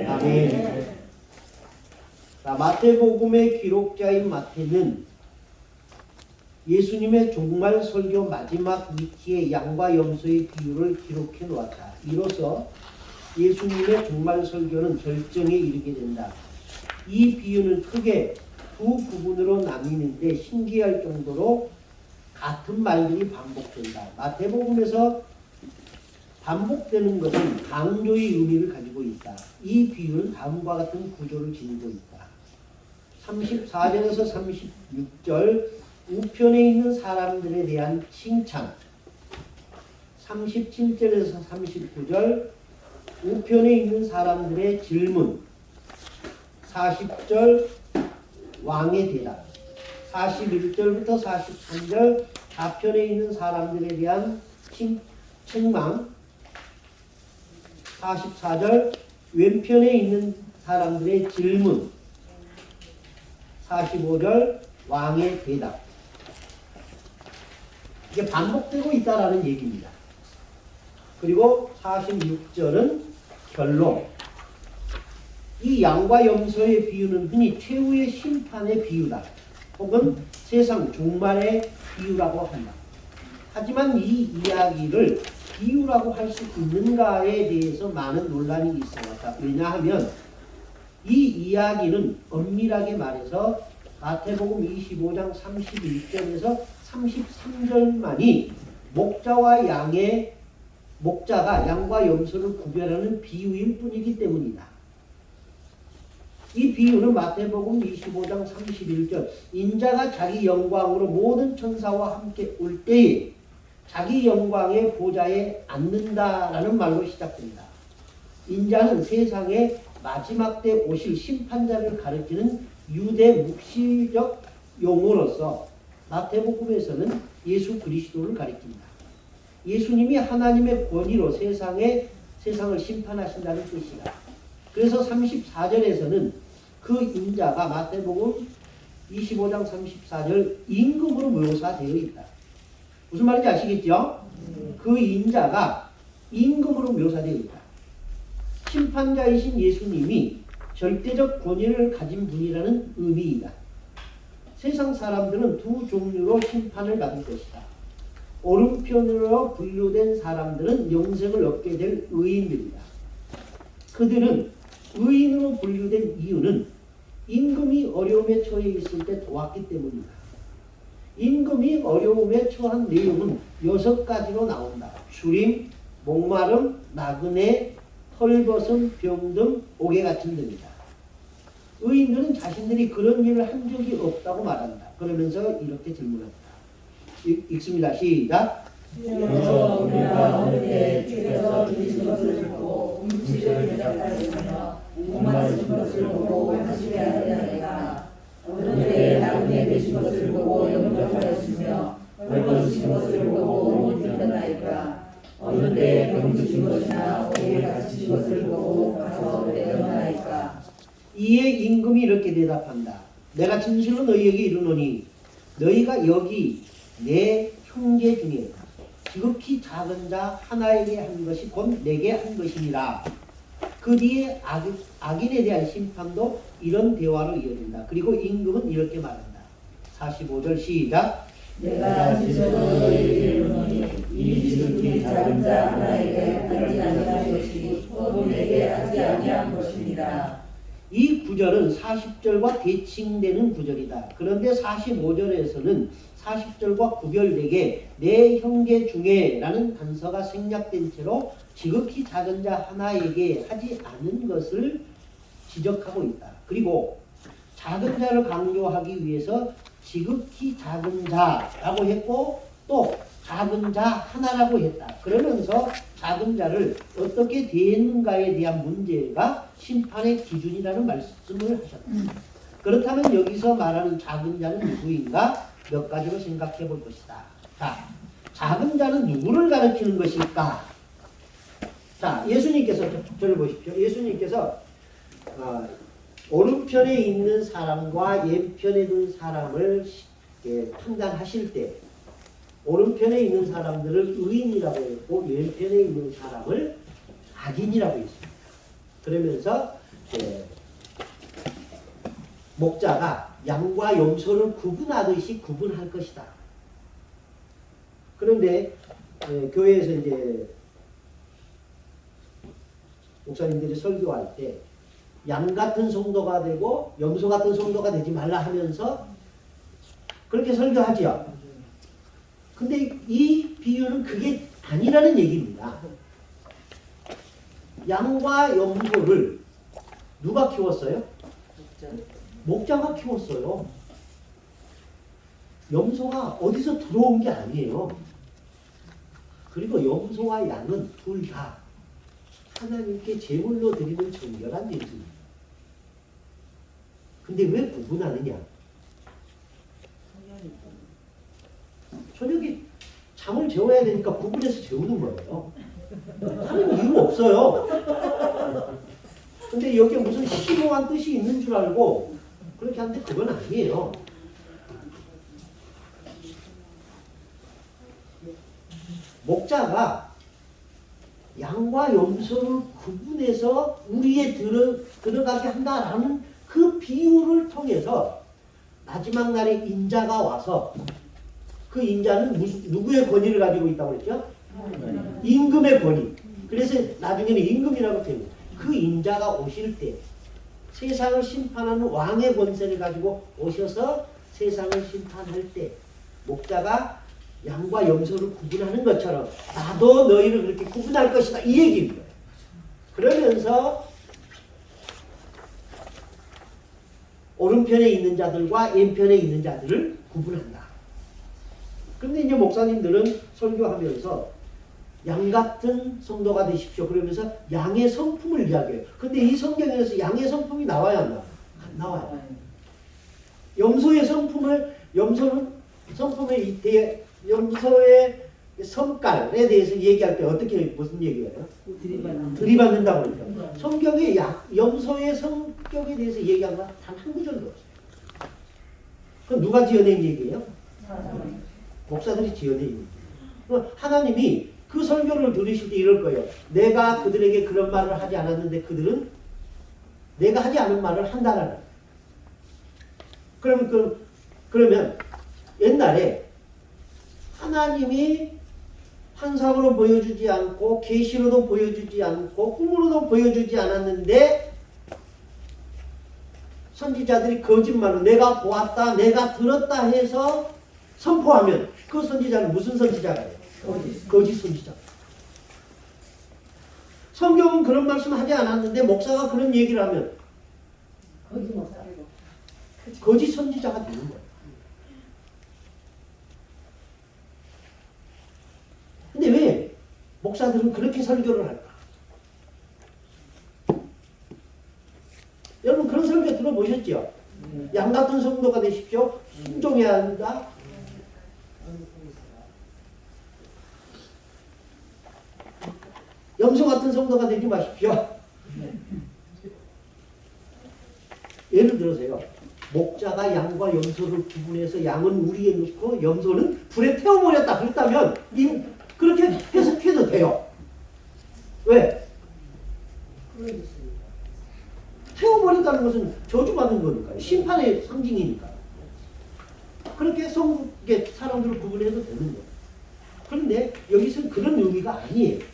아멘. 자, 마태복음의 기록자인 마태는 예수님의 종말 설교 마지막 위키에 양과 염소의 비유를 기록해 놓았다. 이로써 예수님의 종말 설교는 결정에 이르게 된다. 이 비유는 크게 두 부분으로 나뉘는데 신기할 정도로 같은 말들이 반복된다. 마태복음에서 반복되는 것은 강조의 의미를 가지고 있다. 이 비유는 다음과 같은 구조를 지니고 있다. 34절에서 36절 우편에 있는 사람들에 대한 칭찬, 37절에서 39절 우편에 있는 사람들의 질문, 40절 왕의 대답, 41절부터 43절 좌편에 있는 사람들에 대한 책망, 44절 왼편에 있는 사람들의 질문, 45절 왕의 대답. 이게 반복되고 있다라는 얘기입니다. 그리고 46절은 결론. 이 양과 염소의 비유는 흔히 최후의 심판의 비유다. 혹은 세상 종말의 비유라고 한다. 하지만 이 이야기를 비유라고 할 수 있는가에 대해서 많은 논란이 있어왔다. 왜냐하면 이 이야기는 엄밀하게 말해서 마태복음 25장 31절에서 33절만이 목자가 양과 염소를 구별하는 비유일 뿐이기 때문이다. 이 비유는 마태복음 25장 31절 인자가 자기 영광으로 모든 천사와 함께 올 때에 자기 영광의 보좌에 앉는다라는 말로 시작됩니다. 인자는 세상의 마지막 때 오실 심판자를 가리키는 유대 묵시적 용어로서 마태복음에서는 예수 그리스도를 가리킵니다. 예수님이 하나님의 권위로 세상을 심판하신다는 뜻이다. 그래서 34절에서는 그 인자가 마태복음 25장 34절 임금으로 묘사되어 있다. 무슨 말인지 아시겠죠? 그 인자가 임금으로 묘사되어 있다. 심판자이신 예수님이 절대적 권위를 가진 분이라는 의미이다. 세상 사람들은 두 종류로 심판을 받을 것이다. 오른편으로 분류된 사람들은 영생을 얻게 될 의인들이다. 그들은 의인으로 분류된 이유는 임금이 어려움에 처해 있을 때 도왔기 때문이다. 임금이 어려움에 처한 내용은 6가지로 나온다. 주림, 목마름, 나그네, 헐벗음, 병 등 옥에 갇힌 등이다. 의인들은 자신들이 그런 일을 한 적이 없다고 말한다. 그러면서 이렇게 질문한다. 읽습니다. 시작. 그래서 우리가 어느 때 주께서 주신 것을 보고 음식을 대접하였으며 목마르신 것을 보고 마시게 하였나이까. 어느 때 나그네 되신 것을 보고 영접하였으며 헐벗으신 것을 보고 옷 입혔나이까. 어느 때 병드신 것이나 옥에 갇히신 것을 보고 가서 내었나이까. 이에 임금이 이렇게 대답한다. 내가 진실로 너희에게 이르노니 너희가 여기 내 형제 중에 지극히 작은 자 하나에게 한 것이 곧 내게 한 것이니라. 그 뒤에 악인에 대한 심판도 이런 대화로 이어진다. 그리고 임금은 이렇게 말한다. 45절 시작. 내가 진실로 너희에게 이르노니 이 지극히 작은 자 하나에게 하지 아니한 것이 곧 내게 하지 아니한 것이니라. 이 구절은 40절과 대칭되는 구절이다. 그런데 45절에서는 40절과 구별되게 내 형제 중에 라는 단서가 생략된 채로 지극히 작은 자 하나에게 하지 않은 것을 지적하고 있다. 그리고 작은 자를 강조하기 위해서 지극히 작은 자라고 했고 또 작은 자 하나라고 했다. 그러면서 작은 자를 어떻게 대했는가에 대한 문제가 심판의 기준이라는 말씀을 하셨다. 그렇다면 여기서 말하는 작은 자는 누구인가? 몇 가지로 생각해 볼 것이다. 자, 작은 자는 누구를 가르치는 것일까? 자, 예수님께서 저를 보십시오. 예수님께서 오른편에 있는 사람과 왼편에 있는 사람을 판단하실 때 오른편에 있는 사람들을 의인이라고 했고 왼편에 있는 사람을 악인이라고 했습니다. 그러면서 목자가 양과 염소를 구분하듯이 구분할 것이다. 그런데 교회에서 이제 목사님들이 설교할 때 양 같은 성도가 되고 염소 같은 성도가 되지 말라 하면서 그렇게 설교하지요. 근데 이 비유는 그게 아니라는 얘기입니다. 양과 염소를 누가 키웠어요? 목자가 키웠어요. 염소가 어디서 들어온 게 아니에요. 그리고 염소와 양은 둘 다 하나님께 제물로 드리는 정결한 예수입니다. 근데 왜 구분하느냐? 저녁에 잠을 재워야 되니까 구분해서 재우는 거예요. 다른 이유 없어요. 근데 여기에 무슨 심오한 뜻이 있는 줄 알고 그렇게 하는데 그건 아니에요. 목자가 양과 염소를 구분해서 우리에 들어가게 한다라는 그 비유를 통해서 마지막 날에 인자가 와서 그 인자는 누구의 권위를 가지고 있다고 그랬죠? 임금의 권위. 그래서 나중에는 임금이라고 표현해요. 그 인자가 오실 때 세상을 심판하는 왕의 권세를 가지고 오셔서 세상을 심판할 때 목자가 양과 염소를 구분하는 것처럼 나도 너희를 그렇게 구분할 것이다. 이 얘기입니다. 그러면서 오른편에 있는 자들과 왼편에 있는 자들을 구분한다. 그런데 이제 목사님들은 설교하면서 양 같은 성도가 되십시오. 그러면서 양의 성품을 이야기해요. 근데 이 성경에서 양의 성품이 나와야 안 나와요? 안 나와요. 염소의 성품을 염소의 성깔에 대해서 얘기할 때 어떻게 무슨 얘기예요? 들이받는다고 그러죠. 성경에 염소의 성격에 대해서 얘기한 건 단 한 구절도 없어요. 그럼 누가 지어낸 얘기예요? 목사들이 지어낸 얘기예요. 하나님이 그 설교를 들으실 때 이럴 거예요. 내가 그들에게 그런 말을 하지 않았는데 그들은 내가 하지 않은 말을 한다라는 거예요. 그러면 옛날에 하나님이 환상으로 보여주지 않고 계시로도 보여주지 않고 꿈으로도 보여주지 않았는데 선지자들이 거짓말로 내가 보았다 내가 들었다 해서 선포하면 그 선지자는 무슨 선지자가요? 거짓 선지자. 성경은 그런 말씀 하지 않았는데 목사가 그런 얘기를 하면 거짓 선지자가 되는 거예요. 근데 왜 목사들은 그렇게 설교를 할까? 여러분 그런 설교 들어보셨죠? 양 같은 성도가 되십시오. 순종해야 한다. 염소 같은 성도가 되지 마십시오. 예를 들어서요. 목자가 양과 염소를 구분해서 양은 우리에 넣고 염소는 불에 태워버렸다. 그렇다면 그렇게 해석해도 돼요. 왜? 태워버린다는 것은 저주받는 거니까요. 심판의 상징이니까. 그렇게 성국의 사람들을 구분해도 되는 거예요. 그런데 여기서는 그런 의미가 아니에요.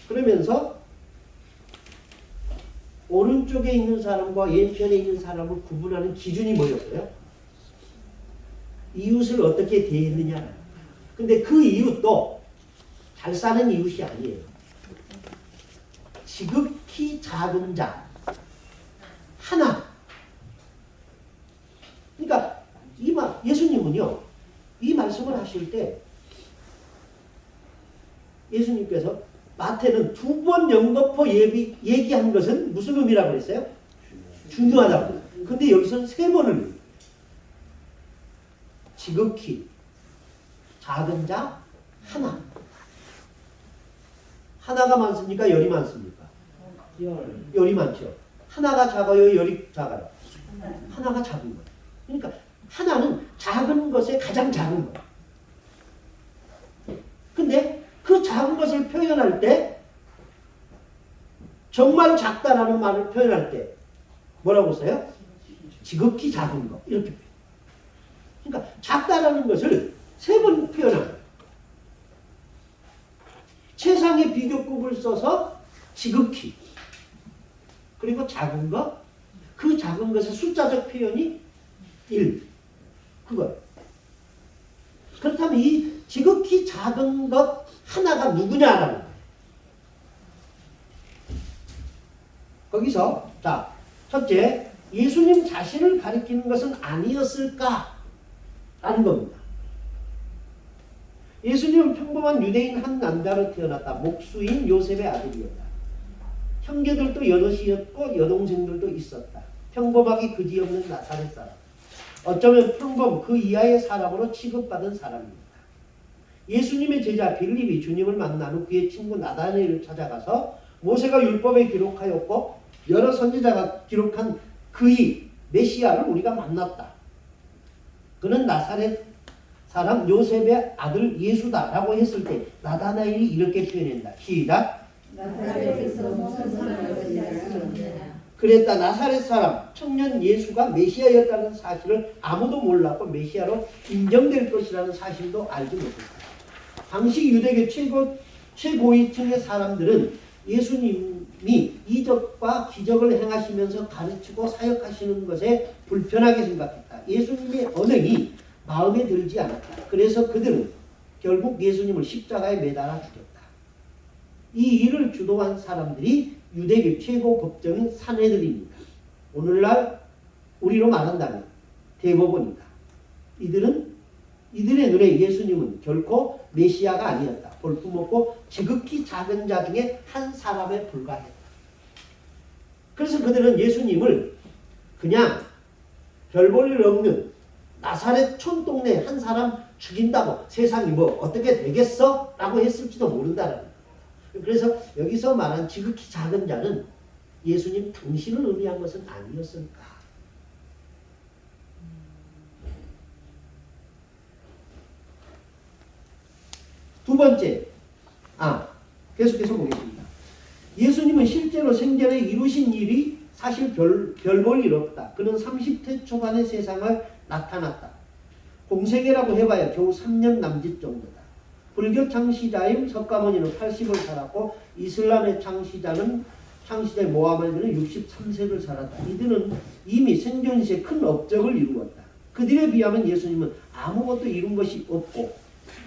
그러면서 오른쪽에 있는 사람과 왼편에 있는 사람을 구분하는 기준이 뭐였어요? 이웃을 어떻게 대했느냐. 근데 그 이웃도 잘 사는 이웃이 아니에요. 지극히 작은 자 하나. 그러니까 예수님은요 이 말씀을 하실 때 예수님께서 마태는 2번 영거포 얘기한 것은 무슨 의미라고 그랬어요? 중요하다고. 근데 여기서는 3번을 지극히 작은 자 하나. 하나가 많습니까? 열이 많습니까? 열이 많죠. 하나가 작아요? 열이 작아요? 하나가 작은 거예요. 그러니까 하나는 작은 것에 가장 작은 거예요. 근데 그 표현할 때 정말 작다라는 말을 표현할 때 뭐라고 써요? 지극히 작은 거 이렇게 표현. 그러니까 작다라는 것을 3번 표현합니다. 최상의 비교급을 써서 지극히 그리고 작은 것, 그 작은 것의 숫자적 표현이 1 그거예요. 그렇다면 이 지극히 작은 것 하나가 누구냐라는 거예요. 거기서 자 첫째 예수님 자신을 가리키는 것은 아니었을까라는 겁니다. 예수님은 평범한 유대인 한 남자로 태어났다. 목수인 요셉의 아들이었다. 형제들도 여럿이었고 여동생들도 있었다. 평범하기 그지없는 나사렛 사람. 어쩌면 평범 그 이하의 사람으로 취급받은 사람입니다. 예수님의 제자 빌립이 주님을 만난 후 그의 친구 나다나엘을 찾아가서 모세가 율법에 기록하였고 여러 선지자가 기록한 그의 메시아를 우리가 만났다. 그는 나사렛 사람 요셉의 아들 예수다라고 했을 때 나다나엘이 이렇게 표현한다. 시작. 나사렛에서 무슨 사람을 알았느냐. 그랬다. 나사렛 사람 청년 예수가 메시아였다는 사실을 아무도 몰랐고 메시아로 인정될 것이라는 사실도 알지 못했다. 당시 유대교 최고위층의 사람들은 예수님이 이적과 기적을 행하시면서 가르치고 사역하시는 것에 불편하게 생각했다. 예수님의 언행이 마음에 들지 않았다. 그래서 그들은 결국 예수님을 십자가에 매달아 죽였다. 이 일을 주도한 사람들이 유대교 최고 법정인 산헤드린입니다. 오늘날 우리로 말한다면 대법원이다. 이들의 눈에 예수님은 결코 메시아가 아니었다. 볼품없고 지극히 작은 자 중에 한 사람에 불과했다. 그래서 그들은 예수님을 그냥 별 볼 일 없는 나사렛 촌동네 한 사람 죽인다고 세상이 뭐 어떻게 되겠어? 라고 했을지도 모른다는 거예요. 그래서 여기서 말한 지극히 작은 자는 예수님 당신을 의미한 것은 아니었을까? 두 번째, 계속해서 보겠습니다. 예수님은 실제로 생전에 이루신 일이 사실 별 볼 일 없다. 그는 30대 초반의 세상을 나타났다. 공생애라고 해봐야 겨우 3년 남짓 정도다. 불교 창시자인 석가모니는 80을 살았고 이슬람의 창시자인 모하메드는 63세를 살았다. 이들은 이미 생존 시에 큰 업적을 이루었다. 그들에 비하면 예수님은 아무것도 이룬 것이 없고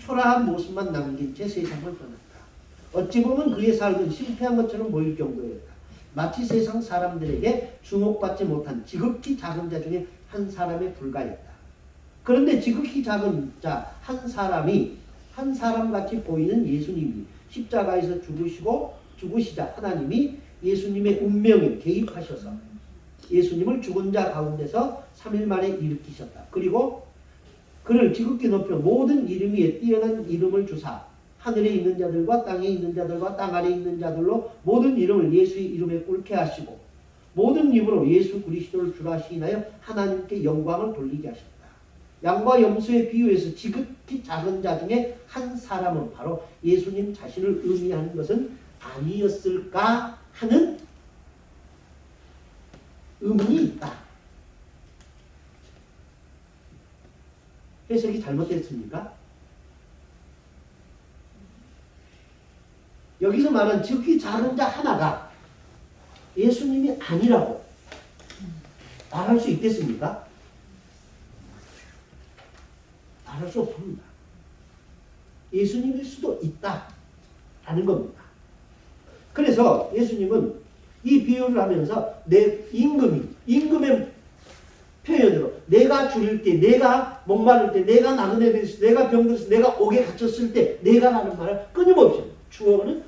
초라한 모습만 남긴 채 세상을 떠났다. 어찌 보면 그의 삶은 실패한 것처럼 보일 정도였다. 마치 세상 사람들에게 주목받지 못한 지극히 작은 자 중에 한 사람에 불과했다. 그런데 지극히 작은 자 한 사람같이 보이는 예수님이 십자가에서 죽으시자 하나님이 예수님의 운명에 개입하셔서 예수님을 죽은 자 가운데서 3일 만에 일으키셨다. 그리고 그를 지극히 높여 모든 이름 위에 뛰어난 이름을 주사 하늘에 있는 자들과 땅에 있는 자들과 땅 아래에 있는 자들로 모든 이름을 예수의 이름에 꿇게 하시고 모든 입으로 예수 그리스도를 주라 시인하여 하나님께 영광을 돌리게 하셨다. 양과 염소의 비유에서 지극히 작은 자 중에 한 사람은 바로 예수님 자신을 의미하는 것은 아니었을까 하는 의문이 있다. 해석이 잘못됐습니까? 여기서 말한 지극히 작은 자 하나가 예수님이 아니라고 말할 수 있겠습니까? 말할 수 없습니다. 예수님일 수도 있다라는 겁니다. 그래서 예수님은 이 비유를 하면서 내 임금의 표현으로 내가 줄일 때, 내가 목마를 때, 내가 나그네 됐을 때, 내가 병들었을 때, 내가 옥에 갇혔을 때 내가라는 말을 끊임없이 주어는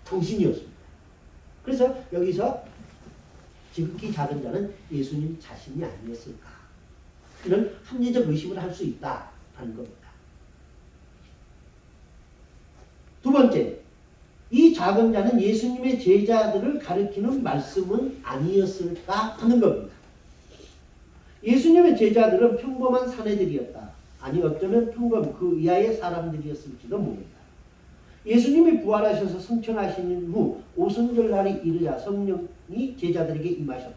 당신이었습니다. 그래서 여기서 지극히 작은 자는 예수님 자신이 아니었을까? 이런 합리적 의심을 할 수 있다라는 겁니다. 두 번째, 이 작은 자는 예수님의 제자들을 가리키는 말씀은 아니었을까 하는 겁니다. 예수님의 제자들은 평범한 사내들이었다. 아니 어쩌면 평범 그 이하의 사람들이었을지도 모른다. 예수님이 부활하셔서 승천하신 후 오순절날이 이르자 성령이 제자들에게 임하셨다.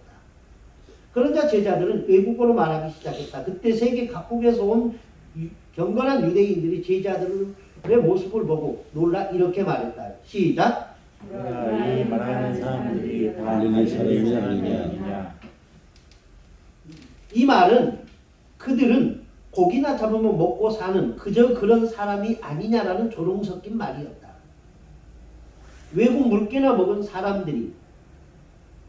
그러자 제자들은 외국어로 말하기 시작했다. 그때 세계 각국에서 온 경건한 유대인들이 제자들의 모습을 보고 놀라 이렇게 말했다. 시작. 이 말하는 사람들이 다 갈릴리 사람이 아니냐. 이 말은 그들은 고기나 잡으면 먹고 사는 그저 그런 사람이 아니냐라는 조롱 섞인 말이었다. 외국 물개나 먹은 사람들이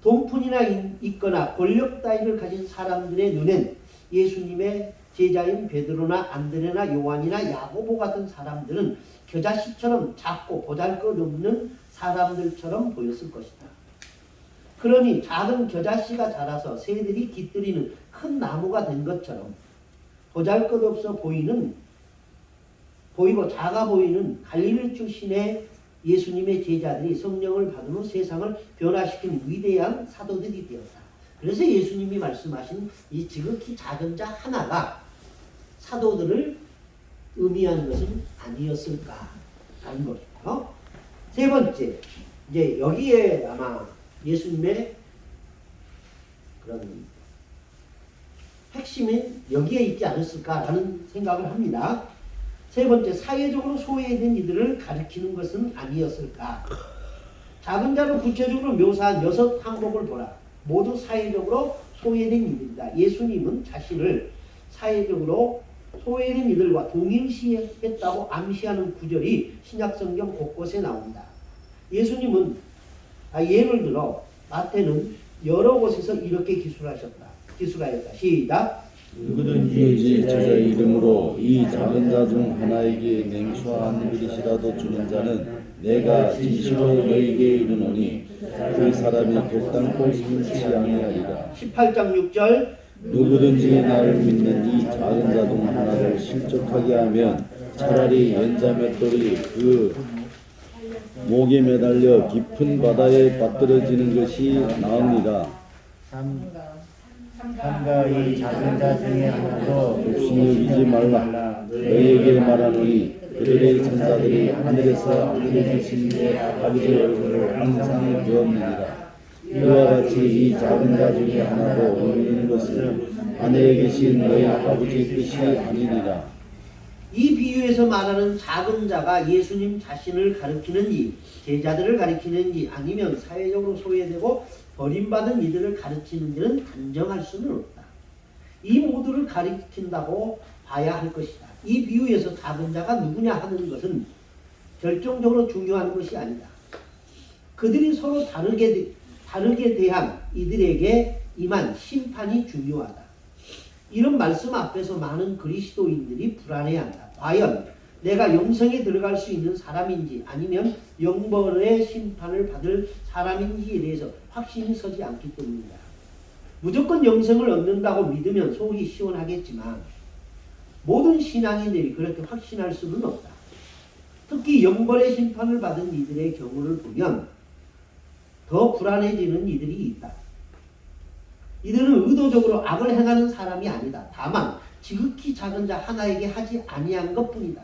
돈푼이나 있거나 권력 따위를 가진 사람들의 눈엔 예수님의 제자인 베드로나 안드레나 요한이나 야고보 같은 사람들은 겨자씨처럼 작고 보잘것없는 사람들처럼 보였을 것이다. 그러니 작은 겨자씨가 자라서 새들이 깃들이는 큰 나무가 된 것처럼 보잘것없어 보이고 작아 보이는 갈릴리 출신의 예수님의 제자들이 성령을 받은 후 세상을 변화시킨 위대한 사도들이 되었다. 그래서 예수님이 말씀하신 이 지극히 작은 자 하나가 사도들을 의미하는 것은 아니었을까 하는 것이고요. 세 번째, 이제 여기에 아마 예수님의 그런 핵심은 여기에 있지 않았을까라는 생각을 합니다. 세 번째, 사회적으로 소외된 이들을 가리키는 것은 아니었을까. 작은 자를 구체적으로 묘사한 6 항목을 보라. 모두 사회적으로 소외된 이들이다. 예수님은 자신을 사회적으로 소외된 이들과 동일시했다고 암시하는 구절이 신약성경 곳곳에 나옵니다. 예수님은 예를 들어 마태는 여러 곳에서 이렇게 기술하였다. 시작. 누구든지 제자의 이름으로 이 작은 자 중 하나에게 냉수와 한 그릇이라도 주는 자는 내가 진실로 너에게 이르노니 그 사람이 결단코 심지 아니하리라. 18장 6절. 누구든지 나를 믿는 이 작은 자 중 하나를 실족하게 하면 차라리 연자맷돌이 그 목에 매달려 깊은 바다에 빠뜨려지는 것이 나으니라. 삼가 이 작은 자 중에 하나도 욕심 여기지 말라. 너희에게 말하노니 그들의 천사들이 하늘에서 하늘에 계신 내 아버지의 얼굴을 항상 보았느니라. 이와 같이 이 작은 자 중에 하나도 얻는 것은 하늘에 계신 너희 아버지의 뜻이 아니니라. 이 비유에서 말하는 작은 자가 예수님 자신을 가리키는지 제자들을 가리키는지 아니면 사회적으로 소외되고 버림받은 이들을 가르치는지는 단정할 수는 없다. 이 모두를 가리킨다고 봐야 할 것이다. 이 비유에서 작은 자가 누구냐 하는 것은 결정적으로 중요한 것이 아니다. 그들이 서로 다르게 대한 이들에게 임한 심판이 중요하다. 이런 말씀 앞에서 많은 그리스도인들이 불안해한다. 과연 내가 영생에 들어갈 수 있는 사람인지 아니면 영벌의 심판을 받을 사람인지에 대해서 확신이 서지 않기 때문이다. 무조건 영생을 얻는다고 믿으면 속이 시원하겠지만 모든 신앙인들이 그렇게 확신할 수는 없다. 특히 영벌의 심판을 받은 이들의 경우를 보면 더 불안해지는 이들이 있다. 이들은 의도적으로 악을 행하는 사람이 아니다. 다만 지극히 작은 자 하나에게 하지 아니한 것뿐이다.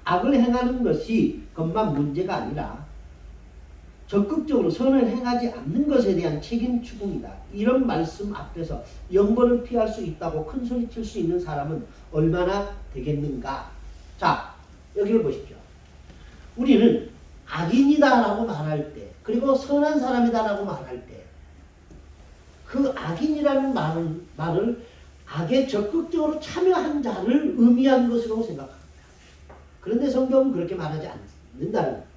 악을 행하는 것이 것만 문제가 아니라 적극적으로 선을 행하지 않는 것에 대한 책임 추궁이다. 이런 말씀 앞에서 영벌을 피할 수 있다고 큰 소리 칠 수 있는 사람은 얼마나 되겠는가. 자, 여기를 보십시오. 우리는 악인이다라고 말할 때 그리고 선한 사람이다라고 말할 때 그 악인이라는 말을 악에 적극적으로 참여한 자를 의미한 것으로 생각합니다. 그런데 성경은 그렇게 말하지 않는다는 겁니다.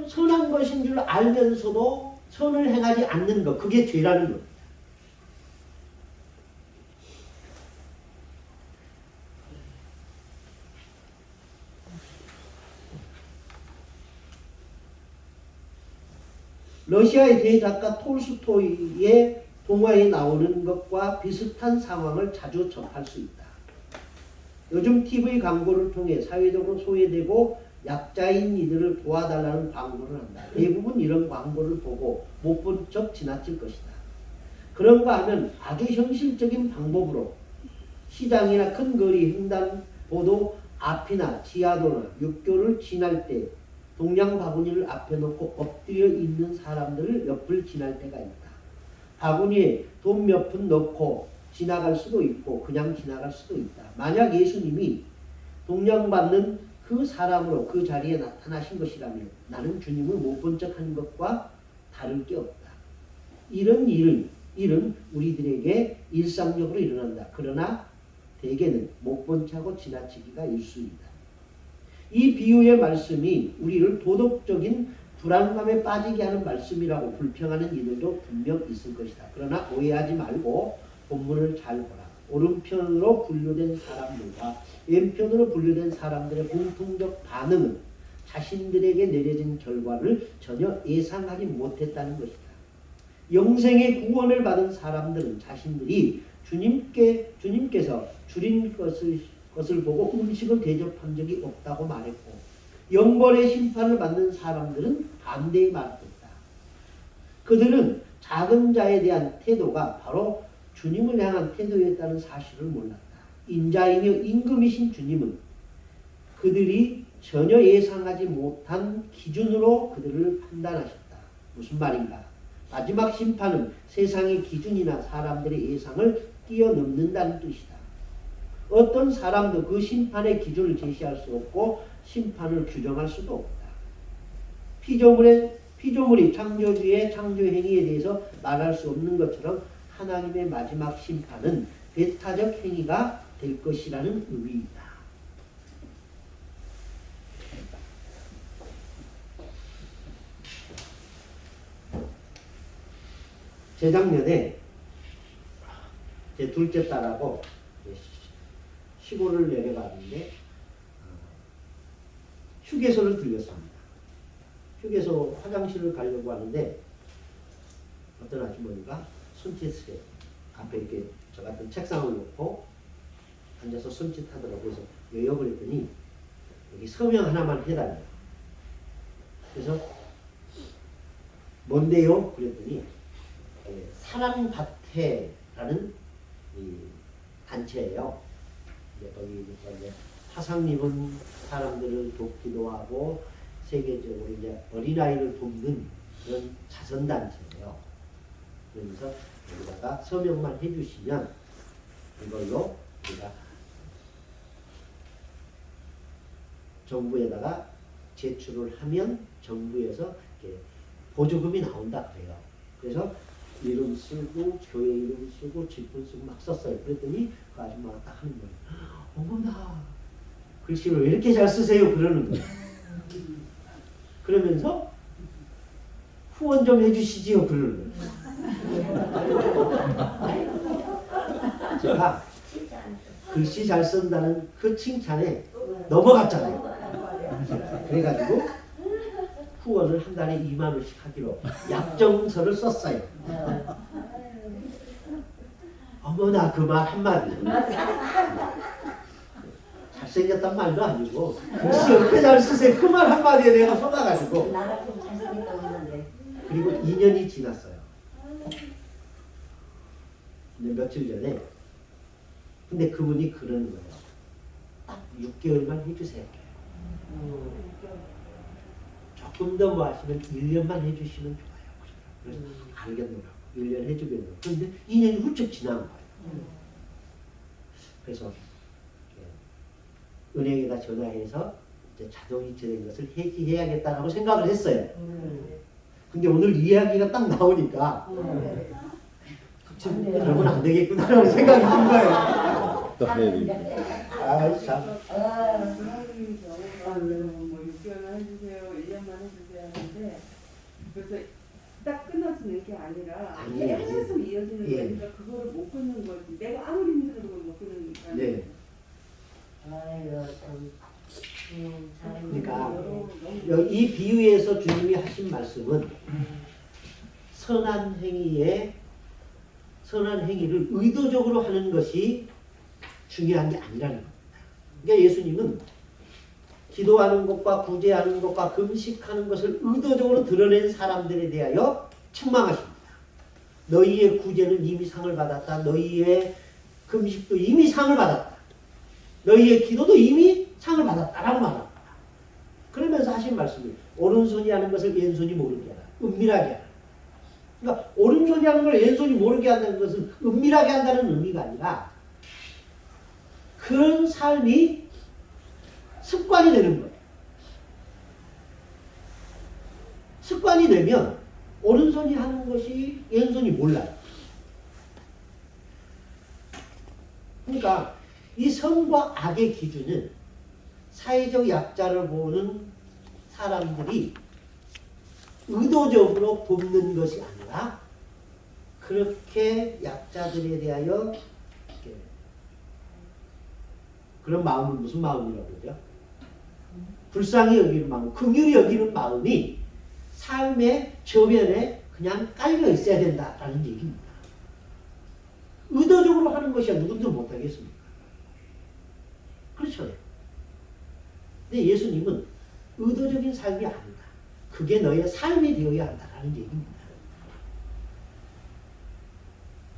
선한 것인 줄 알면서도 선을 행하지 않는 것, 그게 죄라는 겁니다. 러시아의 대작가 톨스토이의 동화에 나오는 것과 비슷한 상황을 자주 접할 수 있다. 요즘 TV 광고를 통해 사회적으로 소외되고 약자인 이들을 도와달라는 광고를 한다. 대부분 이런 광고를 보고 못 본 척 지나칠 것이다. 그런가 하면 아주 현실적인 방법으로 시장이나 큰 거리 횡단보도 앞이나 지하도나 육교를 지날 때 동양 바구니를 앞에 놓고 엎드려 있는 사람들을 옆을 지날 때가 있다. 바구니에 돈 몇 푼 넣고 지나갈 수도 있고 그냥 지나갈 수도 있다. 만약 예수님이 동양받는 그 사람으로 그 자리에 나타나신 것이라면 나는 주님을 못 본 척하는 것과 다를 게 없다. 이런 일은 우리들에게 일상적으로 일어난다. 그러나 대개는 못 본 척하고 지나치기가 일수이다. 이 비유의 말씀이 우리를 도덕적인 불안감에 빠지게 하는 말씀이라고 불평하는 이들도 분명 있을 것이다. 그러나 오해하지 말고 본문을 잘 보라. 오른편으로 분류된 사람들과 왼편으로 분류된 사람들의 공통적 반응은 자신들에게 내려진 결과를 전혀 예상하지 못했다는 것이다. 영생의 구원을 받은 사람들은 자신들이 주님께서 줄인 것을 보고 음식을 대접한 적이 없다고 말했고, 영벌의 심판을 받는 사람들은 반대의 말을 했다. 그들은 작은 자에 대한 태도가 바로 주님을 향한 태도였다는 사실을 몰랐다. 인자이며 임금이신 주님은 그들이 전혀 예상하지 못한 기준으로 그들을 판단하셨다. 무슨 말인가? 마지막 심판은 세상의 기준이나 사람들의 예상을 뛰어넘는다는 뜻이다. 어떤 사람도 그 심판의 기준을 제시할 수 없고 심판을 규정할 수도 없다. 피조물이 창조주의 창조 행위에 대해서 말할 수 없는 것처럼 하나님의 마지막 심판은 배타적 행위가 될 것이라는 의미이다. 재작년에 제 둘째 딸하고 시골을 내려갔는데 휴게소를 들렸습니다. 휴게소 화장실을 가려고 하는데 어떤 아주머니가 손짓을 앞에 이렇게 저 같은 책상을 놓고 앉아서 손짓하더라고요. 그래서 왜요? 그랬더니 여기 서명 하나만 해달래요. 그래서 뭔데요? 그랬더니 사랑밭회라는 이 단체예요. 거기 이제 화상 입은 사람들을 돕기도 하고 세계적으로 이제 어린아이를 돕는 그런 자선단체예요. 그래서 여기다가 서명만 해주시면 이걸로 우리가 정부에다가 제출을 하면 정부에서 이렇게 보조금이 나온다 그래요. 그래서 이름 쓰고 교회 이름 쓰고 질문 쓰고 막 썼어요. 그랬더니 그 아줌마가 딱 하는 거예요. 어머나 글씨를 왜 이렇게 잘 쓰세요? 그러는 거예요. 그러면서 후원 좀 해주시지요? 그러는 거예요. 제가 글씨 잘 쓴다는 그 칭찬에 넘어갔잖아요. 그래가지고 후원을 한 달에 2만 원씩 하기로 약정서를 썼어요. 어머나 그 말 한마디. 잘생겼단 말도 아니고 글씨 어떻게 잘 쓰세요? 그 말 한마디에 내가 속아가지고. 나가 좀 잘생겼다고 했는데. 그리고 2년이 지났어요. 근데 며칠 전에 근데 그분이 그러는 거예요. 딱 6개월만 해주세요. 조금 더 뭐 하시면 1년만 해주시면 좋아요. 그래서 알겠노라고 1년 해주겠노라고. 그런데 2년이 훌쩍 지난 거예요. 그래서 은행에다 전화해서 이제 자동이체된 것을 해지해야겠다라고 생각을 했어요. 근데 오늘 이야기가 딱 나오니까 그러면 안 되겠구나라는 생각이 든 거예요. 아 참. 뭐 6개월만 해주세요, 1년만 해주세요 하는데 그래서 딱 끊어지는 게 아니라 계속 이어지는 거니까 그거를 못 끊는 거지. 내가 아무리 힘들어도 그걸 못 끊으니까. 네. 아이고 참. 그러니까 이 비유에서 주님이 하신 말씀은 선한 행위를 의도적으로 하는 것이 중요한 게 아니라는 겁니다. 그러니까 예수님은 기도하는 것과 구제하는 것과 금식하는 것을 의도적으로 드러낸 사람들에 대하여 책망하십니다. 너희의 구제는 이미 상을 받았다. 너희의 금식도 이미 상을 받았다. 너희의 기도도 이미 상을 받았다라고 말합니다. 그러면서 하신 말씀이 오른손이 하는 것을 왼손이 모르게 하라. 은밀하게 하라. 그러니까 오른손이 하는 걸 왼손이 모르게 한다는 것은 은밀하게 한다는 의미가 아니라 그런 삶이 습관이 되는 거예요. 습관이 되면 오른손이 하는 것이 왼손이 몰라요. 그러니까 이 선과 악의 기준은 사회적 약자를 보는 사람들이 의도적으로 돕는 것이 아니라 그렇게 약자들에 대하여 그런 마음은 무슨 마음이라고 그러죠? 불쌍히 여기는 마음, 긍휼히 여기는 마음이 삶의 저변에 그냥 깔려 있어야 된다라는 얘기입니다. 의도적으로 하는 것이야 누군들 못하겠습니까? 그렇죠. 근데 예수님은 의도적인 삶이 아니다. 그게 너의 삶이 되어야 한다라는 얘기입니다.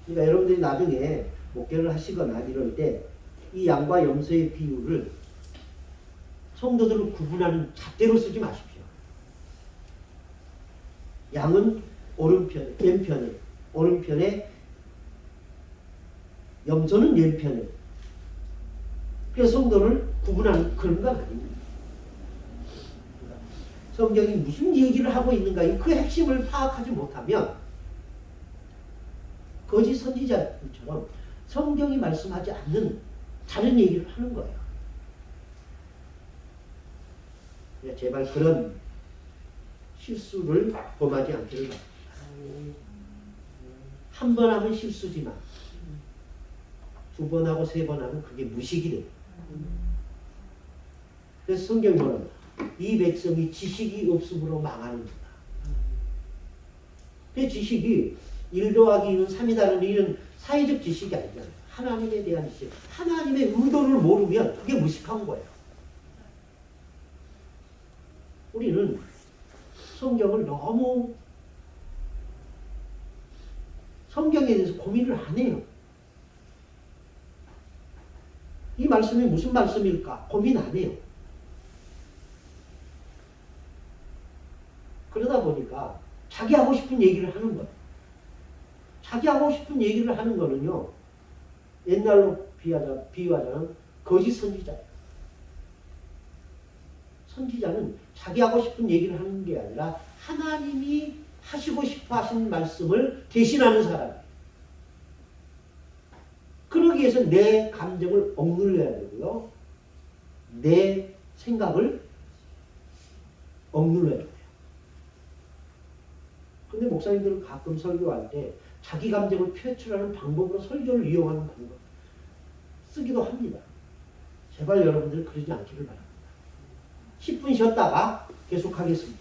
그러니까 여러분들이 나중에 목회를 하시거나 이럴 때 이 양과 염소의 비유를 성도들을 구분하는 잣대로 쓰지 마십시오. 양은 오른편에, 왼편에, 오른편에, 염소는 왼편에. 그래서 성도를 구분하는 그런 건 아닙니다. 성경이 무슨 얘기를 하고 있는가, 그 핵심을 파악하지 못하면 거짓 선지자들처럼 성경이 말씀하지 않는 다른 얘기를 하는 거예요. 제발 그런 실수를 범하지 않기를 바랍니다. 한 번 하면 실수지만 두 번 하고 세 번 하면 그게 무식이 됩니다. 그래서 성경이 뭐랍니까? 이 백성이 지식이 없음으로 망하는구나. 그 지식이 1 더하기 2는 3이다는 이런 사회적 지식이 아니잖아요. 하나님에 대한 지식, 하나님의 의도를 모르면 그게 무식한 거예요. 우리는 성경을 너무 성경에 대해서 고민을 안 해요. 이 말씀이 무슨 말씀일까? 고민 안 해요. 그러다 보니까 자기 하고 싶은 얘기를 하는 거예요. 자기 하고 싶은 얘기를 하는 거는요, 옛날로 비유하자면 거짓 선지자예요. 선지자는 자기 하고 싶은 얘기를 하는 게 아니라 하나님이 하시고 싶어 하신 말씀을 대신하는 사람이에요. 그러기 위해서 내 감정을 억눌러야 되고요. 내 생각을 억눌러야 돼요. 근데 목사님들은 가끔 설교할 때 자기 감정을 표출하는 방법으로 설교를 이용하는 방법 쓰기도 합니다. 제발 여러분들 그러지 않기를 바랍니다. 10분 쉬었다가 계속하겠습니다.